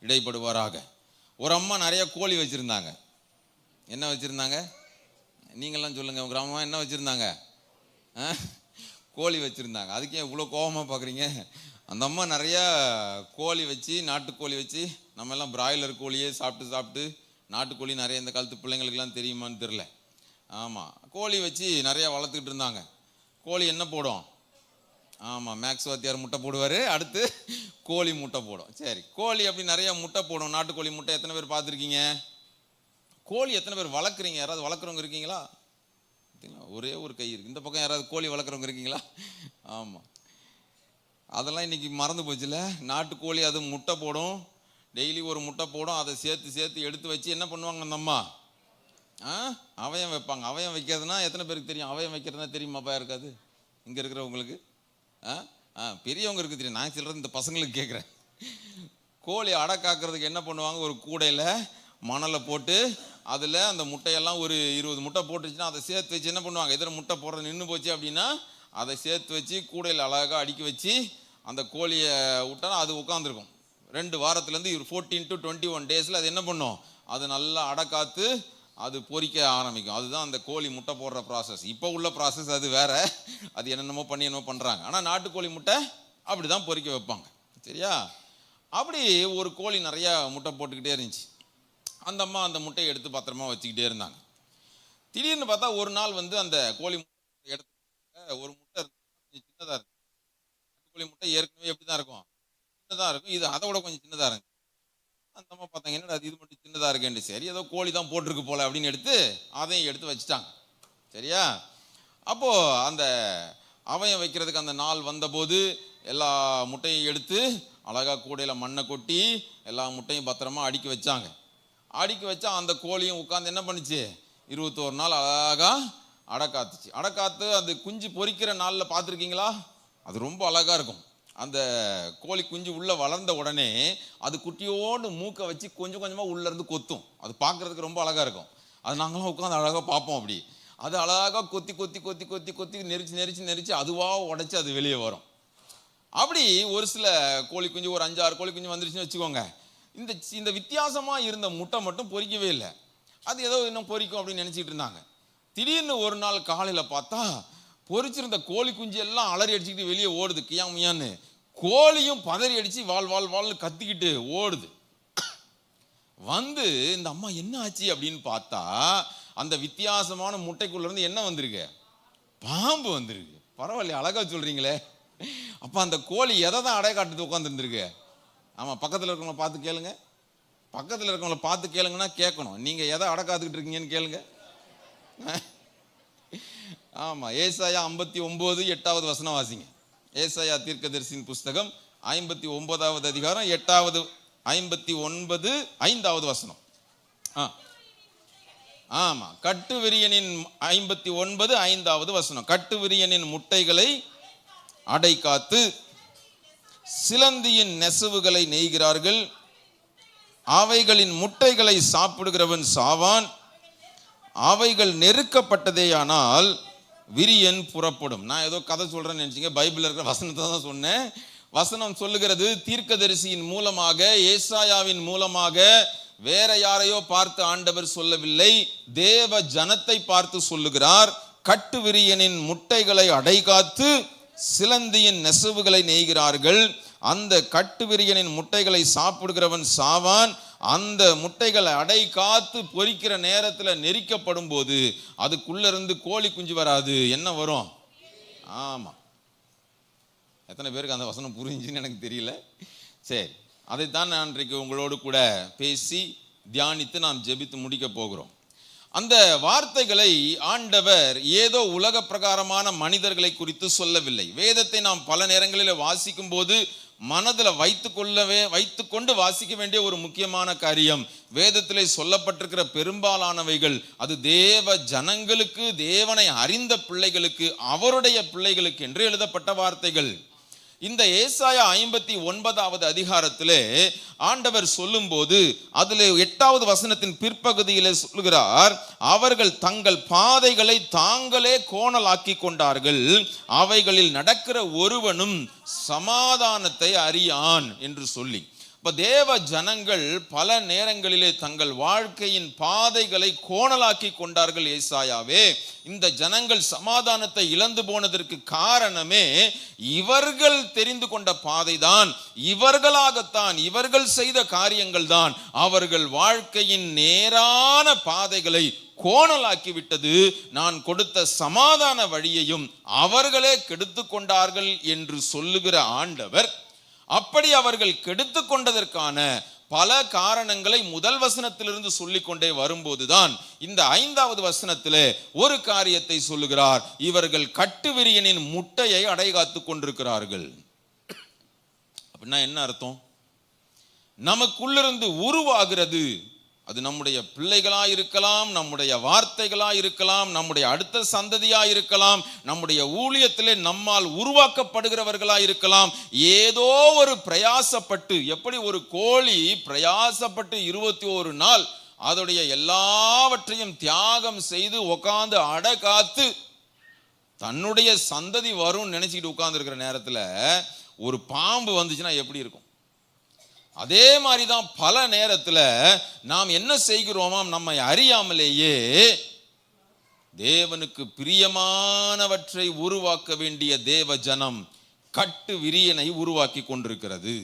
இடைப்படுவாராக. ஒரு அம்மா நிறைய கோழி வச்சுருந்தாங்க. என்ன வச்சுருந்தாங்க? நீங்கள்லாம் சொல்லுங்கள், உங்கள் கிராமமாக என்ன வச்சுருந்தாங்க? கோழி வச்சுருந்தாங்க. அதுக்கே இவ்வளோ கோபமாக பார்க்குறீங்க? அந்த அம்மா நிறையா கோழி வச்சு, நாட்டுக்கோழி வச்சு, நம்ம எல்லாம் பிராய்லர் கோழியே சாப்பிட்டு சாப்பிட்டு, நாட்டுக்கோழி நிறைய இந்த காலத்து பிள்ளைங்களுக்கெல்லாம் தெரியுமான்னு தெரில. ஆமாம், கோழி வச்சு நிறையா வளர்த்துக்கிட்டு இருந்தாங்க. கோழி என்ன போடும்? ஆமாம், மேக்ஸ் வாத்தியார் முட்டை போடுவார், அடுத்து கோழி முட்டை போடும். சரி, கோழி அப்படி நிறையா முட்டை போடும். நாட்டுக்கோழி முட்டை எத்தனை பேர் பார்த்துருக்கீங்க? கோழி எத்தனை பேர் வளர்க்குறீங்க? யாராவது வளர்க்குறவங்க இருக்கீங்களா? ஒரே ஒரு கை இருக்குது. இந்த பக்கம் யாராவது கோழி வளர்க்குறவங்க இருக்கீங்களா? ஆமாம், அதெல்லாம் இன்றைக்கி மறந்து போச்சுல. நாட்டுக்கோழி அது முட்டை போடும், டெய்லி ஒரு முட்டை போடும். அதை சேர்த்து எடுத்து வச்சு என்ன பண்ணுவாங்க அந்த அம்மா? அவயம் வைப்பாங்க. அவயம் வைக்கிறதுனா எத்தனை பேருக்கு தெரியும்? அவயம் வைக்கிறதுனா தெரியுமாப்பா? இருக்காது இங்கே இருக்கிறவங்களுக்கு? பெரியவங்க இருக்குது தெரியும். நான் சொல்கிறது இந்த பசங்களுக்கு கேட்குறேன். கோழி அடை காக்கிறதுக்கு என்ன பண்ணுவாங்க? ஒரு கூடையில் மணலை போட்டு அதில் அந்த முட்டையெல்லாம் ஒரு 20 முட்டை போட்டுச்சுன்னா அதை சேர்த்து வச்சு என்ன பண்ணுவாங்க? இதில் முட்டை போடுறது நின்று போச்சு அப்படின்னா அதை சேர்த்து வச்சு கூடையில் அழகாக அடுக்கி வச்சு அந்த கோழியை விட்டால் அது உட்காந்துருக்கும். 2 வாரத்துலேருந்து 14 to 21 டேஸில் அது என்ன பண்ணும்? அது நல்லா அடை காத்து அது பொரிக்க ஆரம்பிக்கும். அதுதான் அந்த கோழி முட்டை போடுற ப்ராசஸ். இப்போ உள்ள ப்ராசஸ் அது வேறு, அது என்னென்னமோ பண்ணி என்னமோ பண்ணுறாங்க. ஆனால் நாட்டுக்கோழி முட்டை அப்படி தான் பொரிக்க வைப்பாங்க. சரியா? அப்படி ஒரு கோழி நிறையா முட்டை போட்டுக்கிட்டே இருந்துச்சு. அந்த அம்மா அந்த முட்டையை எடுத்து பத்திரமா வச்சுக்கிட்டே இருந்தாங்க. திடீர்னு பார்த்தா ஒரு நாள் வந்து அந்த கோழி முட்டை எடுத்து ஒரு முட்டை சின்னதாக இருக்கு. கோழி முட்டை ஏற்கனவே எப்படி தான் இருக்கும்? சின்னதாக இருக்கும். இது அதை விட கொஞ்சம் சின்னதாக இருந்துச்சு. அந்த அம்மா பார்த்தாங்க, என்னடா இது மட்டும் சின்னதாக இருக்கேன். சரி, ஏதோ கோழி தான் போட்டிருக்கு போல அப்படின்னு எடுத்து அதையும் எடுத்து வச்சுட்டாங்க. சரியா? அப்போது அந்த அவயம் வைக்கிறதுக்கு அந்த நாள் வந்தபோது எல்லா முட்டையும் எடுத்து அழகாக கூடையில் மண்ணை கொட்டி எல்லா முட்டையும் பத்திரமா அடுக்கி வச்சாங்க. அடுக்கி வச்சா அந்த கோழியும் உட்காந்து என்ன பண்ணுச்சு? 21 நாள் அழகாக அடை காத்துச்சு. அடை காத்து அது குஞ்சு பொரிக்கிற நாளில் பார்த்துருக்கீங்களா? அது ரொம்ப அழகாக இருக்கும். அந்த கோழி குஞ்சு உள்ளே வளர்ந்த உடனே அது குட்டியோடு மூக்கை வச்சு கொஞ்சம் கொஞ்சமாக உள்ளேருந்து கொத்தும். அது பார்க்குறதுக்கு ரொம்ப அழகாக இருக்கும். அது நாங்களாம் உட்காந்து அழகாக பார்ப்போம். அப்படி அது அழகாக கொத்தி கொத்தி கொத்தி கொத்தி கொத்தி நெரிச்சு அதுவாக உடைச்சி அது வெளியே வரும். அப்படி ஒரு சில கோழி குஞ்சு, ஒரு 5-6 கோழி குஞ்சு வந்துருச்சுன்னு வச்சுக்கோங்க. இந்த வித்தியாசமாக இருந்த முட்டை மட்டும் பொரிக்கவே இல்லை. அது ஏதோ இன்னும் பொரிக்கும் அப்படின்னு நினச்சிக்கிட்டு இருந்தாங்க. திடீர்னு ஒரு நாள் காலையில் பார்த்தா பொரிச்சிருந்த கோழி குஞ்சு எல்லாம் அலறி அடிச்சுக்கிட்டு வெளியே ஓடுது. கியாமியான்னு கோழியும் பதறி அடித்து வாழ்னு கத்திக்கிட்டு ஓடுது. வந்து இந்த அம்மா என்ன ஆச்சு அப்படின்னு பார்த்தா அந்த வித்தியாசமான முட்டைக்குள்ளேருந்து என்ன வந்திருக்கு? பாம்பு வந்திருக்கு. பரவாயில்ல, அழகாக சொல்கிறீங்களே. அப்போ அந்த கோழி எதை தான் அடை காட்டுறது உட்காந்துருந்துருக்கு? ஆமாம், பக்கத்தில் இருக்கவங்கள பார்த்து கேளுங்க. பக்கத்தில் இருக்கவங்கள பார்த்து கேளுங்கன்னா கேட்கணும். நீங்கள் எதை அடை காத்துக்கிட்டு இருக்கீங்கன்னு கேளுங்க. ஆமாம், ஏசாயா 59:8 வசனம் வாசிங்க. ஏசாயா தீர்க்கதரிசியின் புஸ்தகம் 59வது அதிகாரம் 59:5 வசனம். ஆமாம், கட்டுவிரியனின் 59:5 வசனம். கட்டுவிரியனின் முட்டைகளை அடை காத்து சிலந்தியின் நெசவுகளை நெய்கிறார்கள். அவைகளின் முட்டைகளை சாப்பிடுகிறவன் சாவான். அவைகள் நெருக்கப்பட்டதேயானால் விரியன் புறப்படும். நான் ஏதோ கதை சொல்றேன்னு நினைச்சீங்க. பைபிள் இருக்கிற வசனத்தை தான் சொன்னேன். வசனம் சொல்லுகிறது, தீர்க்கதரிசியின் மூலமாக, ஏசாயாவின் மூலமாக, வேற யாரையோ பார்த்து ஆண்டவர் சொல்லவில்லை, தேவ ஜனத்தை பார்த்து சொல்லுகிறார். கட்டு விரியனின் முட்டைகளை அடை காத்து சிலந்தியின் நெசவுகளை நெய்கிறார்கள். அந்த கட்டு விரியனின் முட்டைகளை சாப்பிடுகிறவன் சாவான். அந்த முட்டைகளை அடை காத்து பொரிக்கிற நேரத்தில் நெரிக்கப்படும் போது அதுக்குள்ள இருந்து கோழி குஞ்சு வராது. என்ன வரும்? ஆமாம், எத்தனை பேருக்கு அந்த வசனம் புரிஞ்சுன்னு எனக்கு தெரியல. சரி, அதைத்தான் நான் இன்றைக்கு உங்களோடு கூட பேசி தியானித்து நாம் ஜெபித்து முடிக்க போகிறோம். அந்த வார்த்தைகளை ஆண்டவர் ஏதோ உலக பிரகாரமான மனிதர்களை குறித்து சொல்லவில்லை. வேதத்தை நாம் பல நேரங்களில் வாசிக்கும் போது மனதில் வைத்துக்கொண்டு வாசிக்க வேண்டிய ஒரு முக்கியமான காரியம், வேதத்திலே சொல்லப்பட்டிருக்கிற பெரும்பாலானவைகள் அது தேவ ஜனங்களுக்கு, தேவனை அறிந்த பிள்ளைகளுக்கு, அவருடைய பிள்ளைகளுக்கு என்று எழுதப்பட்ட வார்த்தைகள். இந்த ஏசாயா 59வது அதிகாரத்திலே ஆண்டவர் சொல்லும் போது அதிலே 8வது வசனத்தின் பிற்பகுதியிலே சொல்லுகிறார், அவர்கள் தங்கள் பாதைகளை தாங்களே கோணலாக்கி கொண்டார்கள், அவைகளில் நடக்கிற ஒருவனும் சமாதானத்தை அறியான் என்று சொல்லி, இப்ப தேவ ஜனங்கள் பல நேரங்களிலே தங்கள் வாழ்க்கையின் பாதைகளை கோணலாக்கி கொண்டார்கள். ஏசாயாவே, இந்த ஜனங்கள் சமாதானத்தை இழந்து போனதற்கு காரணமே இவர்கள் தெரிந்து கொண்ட பாதைதான், இவர்களாகத்தான், இவர்கள் செய்த காரியங்கள் தான் அவர்கள் வாழ்க்கையின் நேரான பாதைகளை கோணலாக்கி விட்டது. நான் கொடுத்த சமாதான வழியையும் அவர்களே கெடுத்து கொண்டார்கள் என்று சொல்லுகிற ஆண்டவர், அப்படி அவர்கள் கெடுத்து கொண்டதற்கான பல காரணங்களை முதல் வசனத்திலிருந்து சொல்லிக்கொண்டே வரும்போதுதான் இந்த 5வது வசனத்திலே ஒரு காரியத்தை சொல்லுகிறார். இவர்கள் கட்டுவிரியனின் முட்டையை அடைகாத்து கொண்டிருக்கிறார்கள். அப்படின்னா என்ன அர்த்தம்? நமக்குள்ளிருந்து உருவாகிறது, அது நம்முடைய பிள்ளைகளா இருக்கலாம், நம்முடைய வார்த்தைகளா இருக்கலாம், நம்முடைய அடுத்த சந்ததியா இருக்கலாம், நம்முடைய ஊழியத்திலே நம்மால் உருவாக்கப்படுகிறவர்களா இருக்கலாம். ஏதோ ஒரு பிரயாசப்பட்டு, எப்படி ஒரு கோழி பிரயாசப்பட்டு 21 நாள் அதோடைய எல்லாவற்றையும் தியாகம் செய்து உட்கார்ந்து அடை காத்து தன்னுடைய சந்ததி வரும் நினைச்சிட்டு உட்கார்ந்து இருக்கிற நேரத்துல ஒரு பாம்பு வந்துச்சுன்னா எப்படி இருக்கும்? அதே மாதிரிதான் பல நேரத்துல நாம் என்ன செய்கிறோமாம், நம்மை அறியாமலேயே தேவனுக்கு பிரியமானவற்றை உருவாக்க வேண்டிய தேவ ஜனம் கட்டு விரியனை உருவாக்கி கொண்டிருக்கிறது.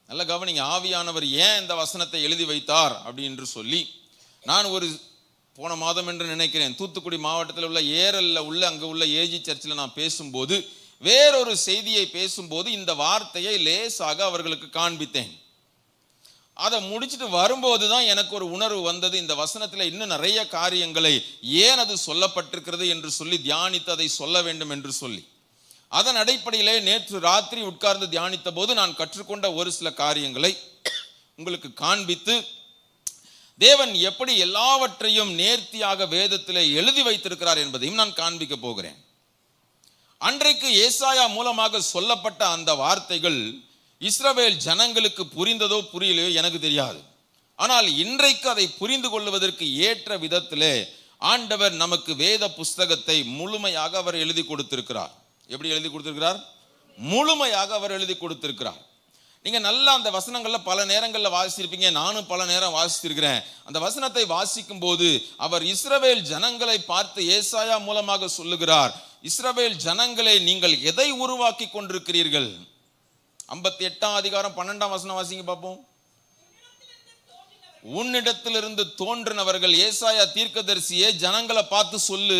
நல்ல கவனிங்க, ஆவியானவர் ஏன் இந்த வசனத்தை எழுதி வைத்தார் அப்படின்னு சொல்லி, நான் ஒரு போன மாதம் என்று நினைக்கிறேன், தூத்துக்குடி மாவட்டத்தில் உள்ள ஏரல்ல உள்ள அங்க உள்ள ஏஜி சர்ச்சில் நான் பேசும்போது வேறொரு செய்தியை பேசும்போது இந்த வார்த்தையை லேசாக அவர்களுக்கு காண்பித்தேன். அதை முடிச்சுட்டு வரும்போது தான் எனக்கு ஒரு உணர்வு வந்தது, இந்த வசனத்தில் இன்னும் நிறைய காரியங்களை ஏன் அது சொல்லப்பட்டிருக்கிறது என்று சொல்லி தியானித்து அதை சொல்ல வேண்டும் என்று சொல்லி, அதன் அடிப்படையிலே நேற்று ராத்திரி உட்கார்ந்து தியானித்த போது நான் கற்றுக்கொண்ட ஒரு சில காரியங்களை உங்களுக்கு காண்பித்து, தேவன் எப்படி எல்லாவற்றையும் நேர்த்தியாக வேதத்திலே எழுதி வைத்திருக்கிறார் என்பதையும் நான் காண்பிக்க போகிறேன். அன்றைக்கு ஏசாயா மூலமாக சொல்லப்பட்ட அந்த வார்த்தைகள் இஸ்ரவேல் ஜனங்களுக்கு புரிந்ததோ புரியலையோ எனக்கு தெரியாது. ஆனால் இன்றைக்கு அதை புரிந்து கொள்வதற்கு ஏற்ற விதத்திலே ஆண்டவர் நமக்கு வேத புஸ்தகத்தை முழுமையாக அவர் எழுதி கொடுத்திருக்கிறார். எப்படி எழுதி கொடுத்திருக்கிறார்? முழுமையாக அவர் எழுதி கொடுத்திருக்கிறார். நீங்க நல்லா அந்த வசனங்கள்ல பல நேரங்கள்ல வாசிச்சிருப்பீங்க, நானும் பல நேரம் வாசிச்சிருக்கிறேன். அந்த வசனத்தை வாசிக்கும் போது அவர் இஸ்ரவேல் ஜனங்களை பார்த்து ஏசாயா மூலமாக சொல்லுகிறார், இஸ்ரவேல் ஜனங்களை நீங்கள் எதை உருவாக்கி கொண்டிருக்கிறீர்கள்? 58ஆம் அதிகாரம் 12ஆம் வசனம் வாசிங்க பார்ப்போம். உன்னிடத்திலிருந்து தோன்றினவர்கள், ஏசாயா தீர்க்கதரிசியே ஜனங்களை பார்த்து சொல்லு,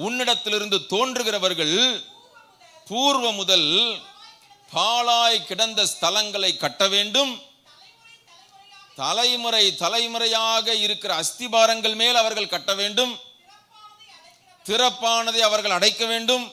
உன்னிடத்திலிருந்து தோன்றுகிறவர்கள் பூர்வ முதல் பாழாய் கிடந்த ஸ்தலங்களை கட்ட வேண்டும், தலைமுறை தலைமுறையாக இருக்கிற அஸ்திபாரங்கள் மேல் அவர்கள் கட்ட வேண்டும், திறப்பானதை அவர்கள் அடைக்க வேண்டும்,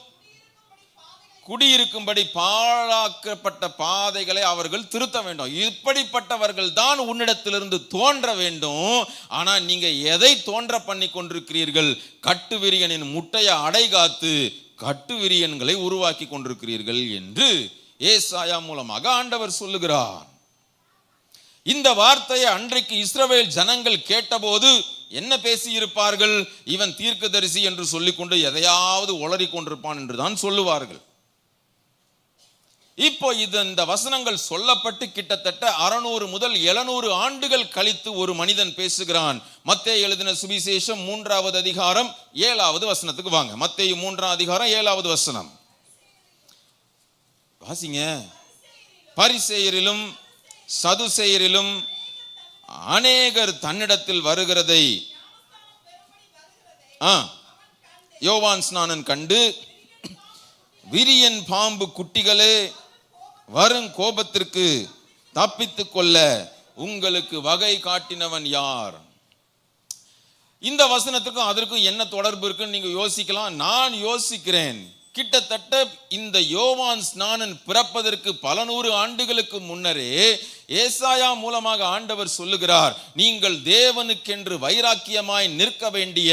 குடியிருக்கும்படி பாழாக்கப்பட்ட பாதைகளை அவர்கள் திருத்த வேண்டும். இப்படிப்பட்டவர்கள் தான் உன்னிடத்திலிருந்து தோன்ற வேண்டும். ஆனா நீங்க எதை தோன்ற பண்ணி கொண்டிருக்கிறீர்கள்? கட்டுவிரியனின் முட்டையை அடைகாத்து கட்டுவிரியன்களை உருவாக்கி கொண்டிருக்கிறீர்கள் என்று ஏசாயா மூலமாக ஆண்டவர் சொல்லுகிறார். இந்த வார்த்தையை அன்றைக்கு இஸ்ரவேல் ஜனங்கள் கேட்டபோது என்ன பேசி இருப்பார்கள்? இவன் தீர்க்கதரிசி என்று சொல்லிக்கொண்டு எதையாவது உளறி கொண்டிருப்பான் என்று தான் சொல்லுவார்கள். இப்போ இந்த வசனங்கள் சொல்லப்பட்டு கிட்டத்தட்ட 600 முதல் 700 ஆண்டுகள் கழித்து ஒரு மனிதன் பேசுகிறான். மத்தேயு எழுதின சுவிசேஷம் 3வது அதிகாரம் 7வது வசனத்துக்கு வாங்க. மத்தேயு 3ஆம் அதிகாரம் 7வது வசனம் வாசிங்க. பரிசேயரிலும் சதுசேயரிலும் அநேகர் தன்னிடத்தில் வருகிறதை யோவான் ஸ்நானன் கண்டு, விரியன் பாம்பு குட்டிகளே, வரும் கோபத்திற்கு தப்பித்துக் கொள்ள உங்களுக்கு வகை காட்டினவன் யார்? இந்த வசனத்துக்கும் அதற்கும் என்ன தொடர்பு இருக்குன்னு நீங்க யோசிக்கலாம். நான் யோசிக்கிறேன், கிட்டத்தட்ட இந்த யோவான் ஸ்நானன் பிறப்பதற்கு பல நூறு ஆண்டுகளுக்கு முன்னரே ஏசாயா மூலமாக ஆண்டவர் சொல்லுகிறார், நீங்கள் தேவனுக்கென்று வைராக்கியமாய் நிற்க வேண்டிய,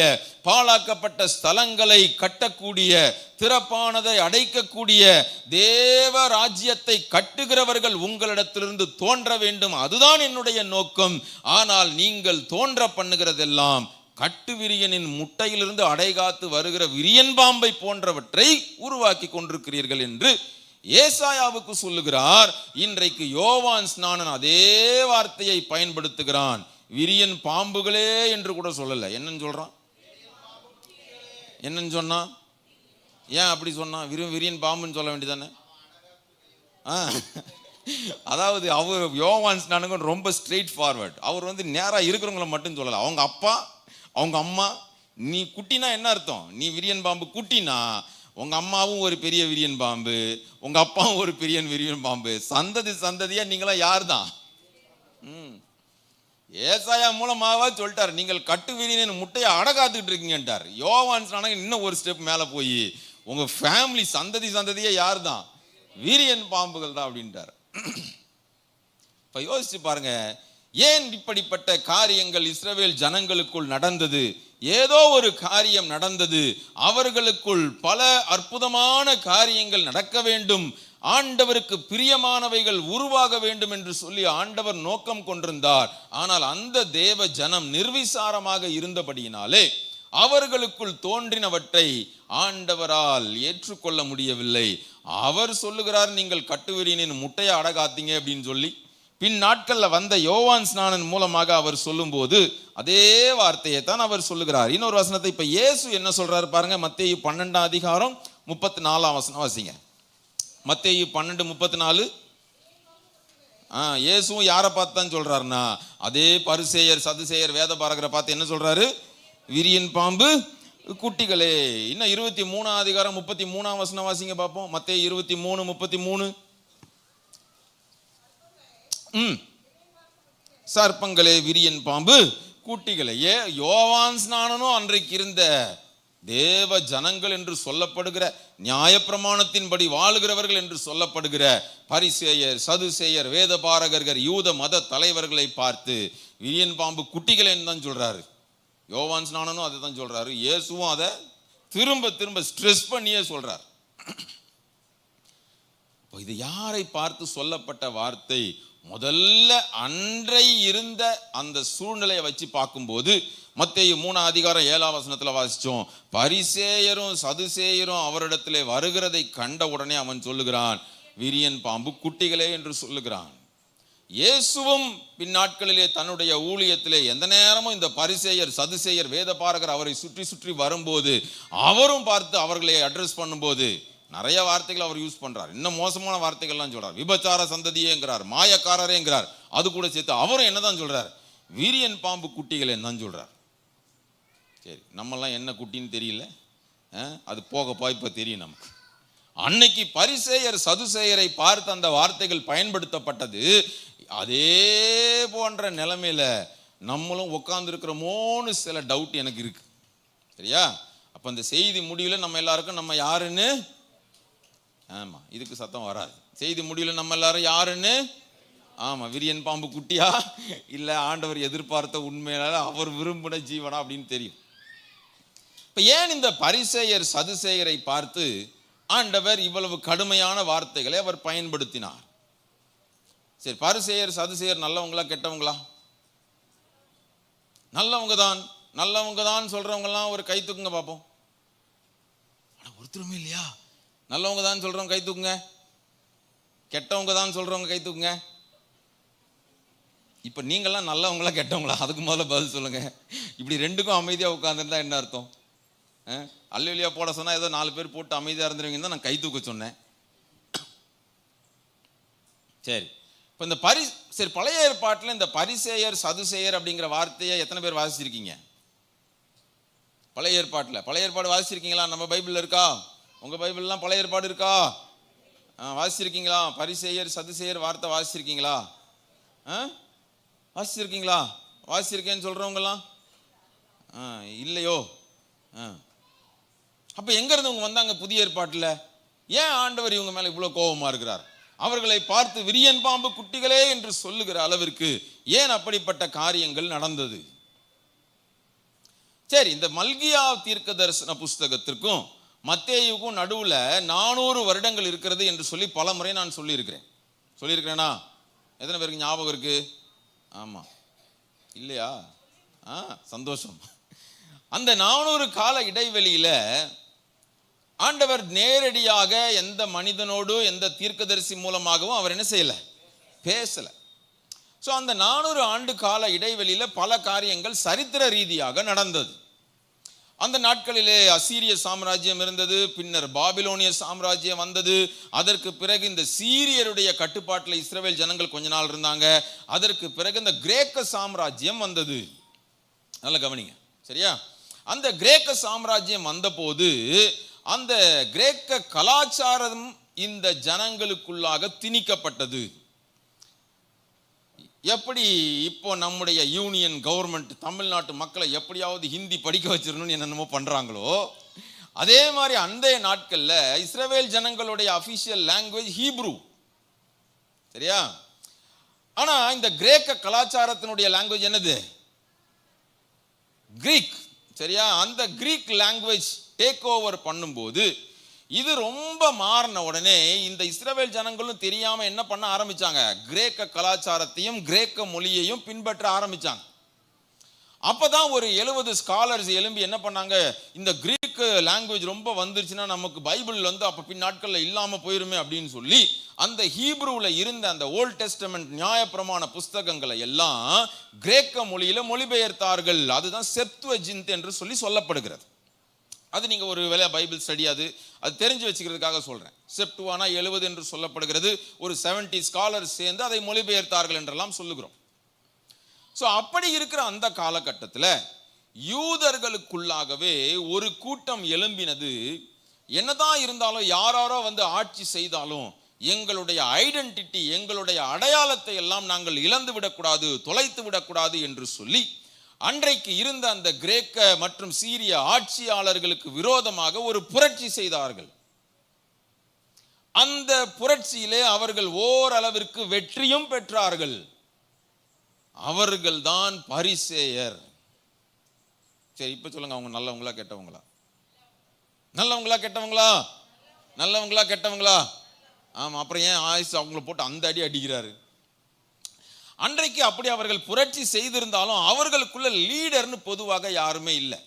பாழாக்கப்பட்ட ஸ்தலங்களை கட்டக்கூடிய, திறப்பானதை அடைக்கக்கூடிய தேவ ராஜ்யத்தை கட்டுகிறவர்கள் உங்களிடத்திலிருந்து தோன்ற வேண்டும், அதுதான் என்னுடைய நோக்கம். ஆனால் நீங்கள் தோன்ற பண்ணுகிறதெல்லாம் கட்டு விரியனின் முட்டையிலிருந்து அடைகாத்து வருகிற விரியன் பாம்பை போன்றவற்றை உருவாக்கி கொண்டிருக்கிறீர்கள் என்று ஏசாயாவுக்கு சொல்லுகிறார். இன்றைக்கு யோவான் ஸ்நானன் அதே வார்த்தையை பயன்படுத்துகிறான். விரியன் பாம்புகளே என்று கூட சொல்லல. என்னன்னு சொல்றான்? என்னன்னு சொன்னா? ஏன் அப்படி சொன்னா? விரியன் பாம்புன்னு சொல்ல வேண்டியதானே? அதாவது அவர் யோவான் ஸ்நானன் ரொம்ப ஸ்ட்ரெயிட் ஃபார்வர்ட். அவர் நேரா இருக்கிறவங்களை மட்டும் சொல்லல. அவங்க அப்பா, அவங்க அம்மா, நீ குட்டினா என்ன அர்த்தம்? நீ விரியன் பாம்பு குட்டினா உங்க அம்மாவும் ஒரு பெரிய விரியன் பாம்பு, உங்க அப்பாவும் ஒரு பெரிய விரியன் பாம்பு, சந்ததி சந்ததியா நீங்களாம் யார் தான்? ஏசாயா மூலமாவா சொல்லிட்டார், நீங்கள் கட்டு விரியன் முட்டையை அடகாத்துக்கிட்டு இருக்கீங்கன்றார். யோவான் ஸ்நானன் இன்னும் ஒரு ஸ்டெப் மேல போய் உங்க ஃபேமிலி சந்ததி சந்ததியா யார் தான்? வீரியன் பாம்புகள் தான் அப்படின்ட்டார். இப்ப யோசிச்சு பாருங்க, ஏன் இப்படிப்பட்ட காரியங்கள் இஸ்ரவேல் ஜனங்களுக்குள் நடந்தது? ஏதோ ஒரு காரியம் நடந்தது. அவர்களுக்குள் பல அற்புதமான காரியங்கள் நடக்க வேண்டும், ஆண்டவருக்கு பிரியமானவைகள் உருவாக வேண்டும் என்று சொல்லி ஆண்டவர் நோக்கம் கொண்டிருந்தார். ஆனால் அந்த தேவ ஜனம் நிர்விசாரமாக இருந்தபடியினாலே அவர்களுக்குள் தோன்றினவற்றை ஆண்டவரால் ஏற்றுக்கொள்ள முடியவில்லை. அவர் சொல்லுகிறார், நீங்கள் கட்டுவிரியனின் முட்டையை அடகாத்தீங்க அப்படின்னு சொல்லி. பின் நாட்கள்ல வந்த யோவான் ஸ்நானன் மூலமாக அவர் சொல்லும் போது அதே வார்த்தையை தான் அவர் சொல்லுகிறார். இன்னொரு வசனத்தை இப்ப இயேசு என்ன சொல்றாரு பாருங்க. மத்தேயு 12:34 வாசிங்க. மத்தேயு 12:34. இயேசுவும் யாரை பார்த்து தான் சொல்றாருன்னா, அதே பரிசேயர் சதுசேயர் வேத பாரகரை பார்த்து என்ன சொல்றாரு? விரியன் பாம்பு குட்டிகளே. இன்னும் 23:33 வாசிங்க பார்ப்போம். மத்தேயு 23:33. சர்ப்பங்களே, விரியன் பாம்பு குட்டிகளே. யோவான் ஸ்நானனும் அன்றைக்கு இருந்த தேவ ஜனங்கள் என்று சொல்லப்படுகிற, நியாயப்பிரமாணத்தின்படி வாழுகிறவர்கள் என்று சொல்லப்படுகிற பரிசேயர் சதுசேயர் வேத பாரகர்கள் யூத மத தலைவர்களை பார்த்து விரியன் பாம்பு குட்டிகளே தான் சொல்றாரு. யோவான் ஸ்நானனும் அதை தான் சொல்றாரு. இயேசுவும் அதை திரும்ப திரும்ப ஸ்ட்ரெஸ் பண்ணியே சொல்றார். இது யாரை பார்த்து சொல்லப்பட்ட வார்த்தை? முதல்ல அன்றை இருந்த அந்த சூழ்நிலையை வச்சு பார்க்கும்போது மத்தேயு 3:7 வாசிச்சோம். பரிசேயரும் சதுசேயரும் அவரிடத்திலே வருகிறதை கண்ட உடனே அவன் சொல்லுகிறான், விரியன் பாம்பு குட்டிகளே என்று சொல்லுகிறான். இயேசுவும் பின்னாட்களிலே தன்னுடைய ஊழியத்திலே எந்த நேரமும் இந்த பரிசேயர் சதுசேயர் வேத பாரகர் அவரை சுற்றி சுற்றி வரும்போது அவரும் பார்த்து அவர்களை அட்ரஸ் பண்ணும்போது நிறைய வார்த்தைகள் அவர் யூஸ் பண்றார். இன்னும் மோசமான வார்த்தைகள்லாம் சொல்றார். விபச்சார சந்ததியேங்கிறார், மாயக்காரரேங்கிறார். அது கூட சேர்த்து அவரும் என்னதான் சொல்றார்? வீரியன் பாம்பு குட்டிகளே தான் சொல்றார். சரி, நம்மெல்லாம் என்ன குட்டின்னு தெரியல, அது போக இப்ப தெரியும் நமக்கு. அன்னைக்கு பரிசேயர் சதுசேயரை பார்த்து அந்த வார்த்தைகள் பயன்படுத்தப்பட்டது. அதே போன்ற நிலைமையில நம்மளும் உட்கார்ந்து இருக்கிறோமோன்னு சில டவுட் எனக்கு இருக்கு. சரியா? அப்ப அந்த செய்தி முடிவில் நம்ம எல்லாருக்கும் நம்ம யாருன்னு, ஆமா, இதுக்கு சத்தம் வராது. செய்தி முடிவில் நம்ம எல்லாரும் யாருன்னு, ஆமா, விரியன் பாம்பு குட்டியா இல்ல ஆண்டவர் எதிர்பார்த்த உண்மையில அவர் விரும்பின ஜீவனா அப்படின்னு தெரியும். இப்ப ஏன் இந்த பரிசேயர் சதுசேயரை பார்த்து ஆண்டவர் இவ்வளவு கடுமையான வார்த்தைகளை அவர் பயன்படுத்தினார்? சரி, பரிசேயர் சதுசேயர் நல்லவங்களா கெட்டவங்களா? நல்லவங்க தான். நல்லவங்க தான் சொல்றவங்க எல்லாம் ஒரு கை தூக்குங்க பார்ப்போம். ஒருத்தருமே இல்லையா? நல்லவங்க தான் சொல்றவங்க கை தூக்குங்க, கெட்டவங்க தான் சொல்றவங்க கை தூக்குங்க. இப்ப நீங்கெல்லாம் நல்லவங்களா கெட்டவங்களா? அதுக்கு முதல்ல பதில் சொல்லுங்க. இப்படி ரெண்டுக்கும் அமைதியா உட்கார்ந்துருந்தா என்ன அர்த்தம்? அல்லேலூயா போட சொன்னா ஏதோ 4 பேர் போட்டு அமைதியா இருந்துருவீங்க தான் நான் கை தூக்க சொன்னேன். சரி, இப்ப இந்த சரி, பழைய ஏற்பாட்டில் இந்த பரிசேயர் சதுசேயர் அப்படிங்கிற வார்த்தையை எத்தனை பேர் வாசிச்சிருக்கீங்க? பழைய ஏற்பாடு வாசிச்சிருக்கீங்களா? நம்ம பைபிள்ல இருக்கா? உங்க பைபிள்லாம் பழைய ஏற்பாடு இருக்கா? வாசிச்சிருக்கீங்களா? பரிசேயர் சதுசேயர் வார்த்தை வாசிச்சிருக்கீங்களா? வாசிச்சிருக்கீங்களா? வாசிச்சிருக்கேன்னு சொல்றவங்கலாம் இல்லையோ? அப்ப எங்க இருந்து இவங்க வந்தாங்க புதிய ஏற்பாட்டுல? ஏன் ஆண்டவர் இவங்க மேல இவ்வளவு கோபமா இருக்கிறார்? அவர்களை பார்த்து விரியன் பாம்பு குட்டிகளே என்று சொல்லுகிற அளவிற்கு ஏன் அப்படிப்பட்ட காரியங்கள் நடந்தது? சரி, இந்த மல்கியா தீர்க்க தரிசன புஸ்தகத்திற்கும் மத்தேயுக்கும் நடுவுல 400 வருடங்கள் இருக்கிறது என்று சொல்லி பல முறை நான் சொல்லியிருக்கிறேனா? எத்தனை பேருக்கு ஞாபகம் இருக்கு? ஆமா, இல்லையா? சந்தோஷம். அந்த 400 கால இடைவெளியில ஆண்டவர் நேரடியாக எந்த மனிதனோடு எந்த தீர்க்கதரிசி மூலமாகவும் அவர் என்ன செய்யல, பேசல. ஸோ அந்த 400 ஆண்டு கால இடைவெளியில பல காரியங்கள் சரித்திர ரீதியாக நடந்தது. அந்த நாட்களிலே அசீரிய சாம்ராஜ்யம் இருந்தது, பின்னர் பாபிலோனிய சாம்ராஜ்யம் வந்தது, அதற்கு பிறகு இந்த சீரியருடைய கட்டுப்பாட்டில் இஸ்ரவேல் ஜனங்கள் கொஞ்ச நாள் இருந்தாங்க, அதற்கு பிறகு இந்த கிரேக்க சாம்ராஜ்யம் வந்தது. நல்ல கவனிங்க, சரியா? அந்த கிரேக்க சாம்ராஜ்யம் வந்தபோது அந்த கிரேக்க கலாச்சாரம் இந்த ஜனங்களுக்குள்ளாக திணிக்கப்பட்டது. எப்படி இப்போ நம்முடைய யூனியன் கவர்மெண்ட் தமிழ்நாட்டு மக்களை எப்படியாவது ஹிந்தி படிக்க வச்சிடணும்னு என்னென்னமோ பண்றாங்களோ, அதே மாதிரி அந்த நாட்கள்ல இஸ்ரவேல் ஜனங்களுடைய அபிஷியல் லாங்குவேஜ் ஹீப்ரு, சரியா? ஆனா இந்த கிரேக்க கலாச்சாரத்தினுடைய லாங்குவேஜ் என்னது? கிரீக், சரியா? அந்த கிரீக் லாங்குவேஜ் டேக் ஓவர் பண்ணும்போது இது ரொம்ப மாறின உடனே இந்த இஸ்ரவேல் ஜனங்களும் தெரியாம என்ன பண்ண ஆரம்பிச்சாங்க, கிரேக்க கலாச்சாரத்தையும் கிரேக்க மொழியையும் பின்பற்ற ஆரம்பிச்சாங்க. அப்பதான் ஒரு 70 ஸ்காலர்ஸ் எழும்பி என்ன பண்ணாங்க, இந்த கிரீக் லாங்குவேஜ் ரொம்ப வந்துருச்சுன்னா நமக்கு பைபிள் அப்ப பின் நாட்கள்ல இல்லாம போயிருமே அப்படின்னு சொல்லி அந்த ஹீப்ரூல இருந்த அந்த ஓல்ட் டெஸ்டமெண்ட் நியாயப்பிரமாண புஸ்தகங்களை எல்லாம் கிரேக்க மொழியில மொழிபெயர்த்தார்கள். அதுதான் செப்துவஜின்த் என்று சொல்லப்படுகிறது. அது நீங்க ஒரு வேளை பைபிள் ஸ்டடி அது தெரிஞ்சு வச்சுக்கிறதுக்காக சொல்றேன். செப்டுவானா 70 என்று சொல்லப்படுகிறது. ஒரு 70 ஸ்காலர்ஸ் சேர்ந்து அதை மொழிபெயர்த்தார்கள் என்றெல்லாம் சொல்லுகிறோம். ஸோ அப்படி இருக்கிற அந்த காலகட்டத்தில் யூதர்களுக்குள்ளாகவே ஒரு கூட்டம் எழும்பினது. என்னதான் இருந்தாலும் யாராரோ ஆட்சி செய்தாலும் எங்களுடைய ஐடென்டிட்டி, எங்களுடைய அடையாளத்தை எல்லாம் நாங்கள் இழந்து விடக்கூடாது, தொலைத்து விடக்கூடாது என்று சொல்லி அன்றைக்கு இருந்த அந்த கிரேக்க மற்றும் சீரிய ஆட்சியாளர்களுக்கு விரோதமாக ஒரு புரட்சி செய்தார்கள். அந்த புரட்சியிலே அவர்கள் ஓரளவிற்கு வெற்றியும் பெற்றார்கள். அவர்கள் தான் பரிசேயர். சரி, இப்ப சொல்லுங்க, அவங்க நல்லவங்களா கெட்டவங்களா? நல்லவங்களா கெட்டவங்களா? நல்லவங்களா கெட்டவங்களா? ஆமா, அப்புறம் ஏன் ஆயுசு அவங்கள போட்டு அந்த அடி அடிக்கிறாரு? அன்றைக்கு அப்படி அவர்கள் புரட்சி செய்திருந்தாலும் அவர்களுக்குள்ள லீடர்னு பொதுவாக யாருமே இல்லை.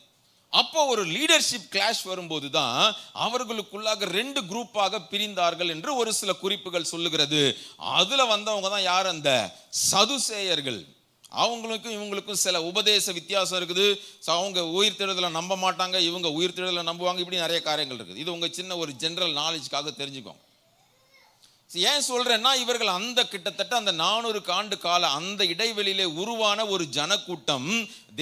அப்போ ஒரு லீடர்ஷிப் கிளாஷ் வரும்போது தான் அவர்களுக்குள்ளாக 2 குரூப்பாக பிரிந்தார்கள் என்று ஒரு சில குறிப்புகள் சொல்லுகிறது. அதுல வந்தவங்க தான் யார்? அந்த சதுசேயர்கள். அவங்களுக்கும் இவங்களுக்கும் சில உபதேச வித்தியாசம் இருக்குது. அவங்க உயிர் தேடுதலை நம்ப மாட்டாங்க, இவங்க உயிர் தேடுதலை நம்புவாங்க. இப்படி நிறைய காரியங்கள் இருக்குது. இது உங்க சின்ன ஒரு ஜெனரல் நாலேஜ்க்காக தெரிஞ்சுக்கோங்க. ஏன் சொல்றேன்னா, இவர்கள் அந்த கிட்டத்தட்ட அந்த 400 ஆண்டு கால அந்த இடைவெளியிலே உருவான ஒரு ஜனக்கூட்டம்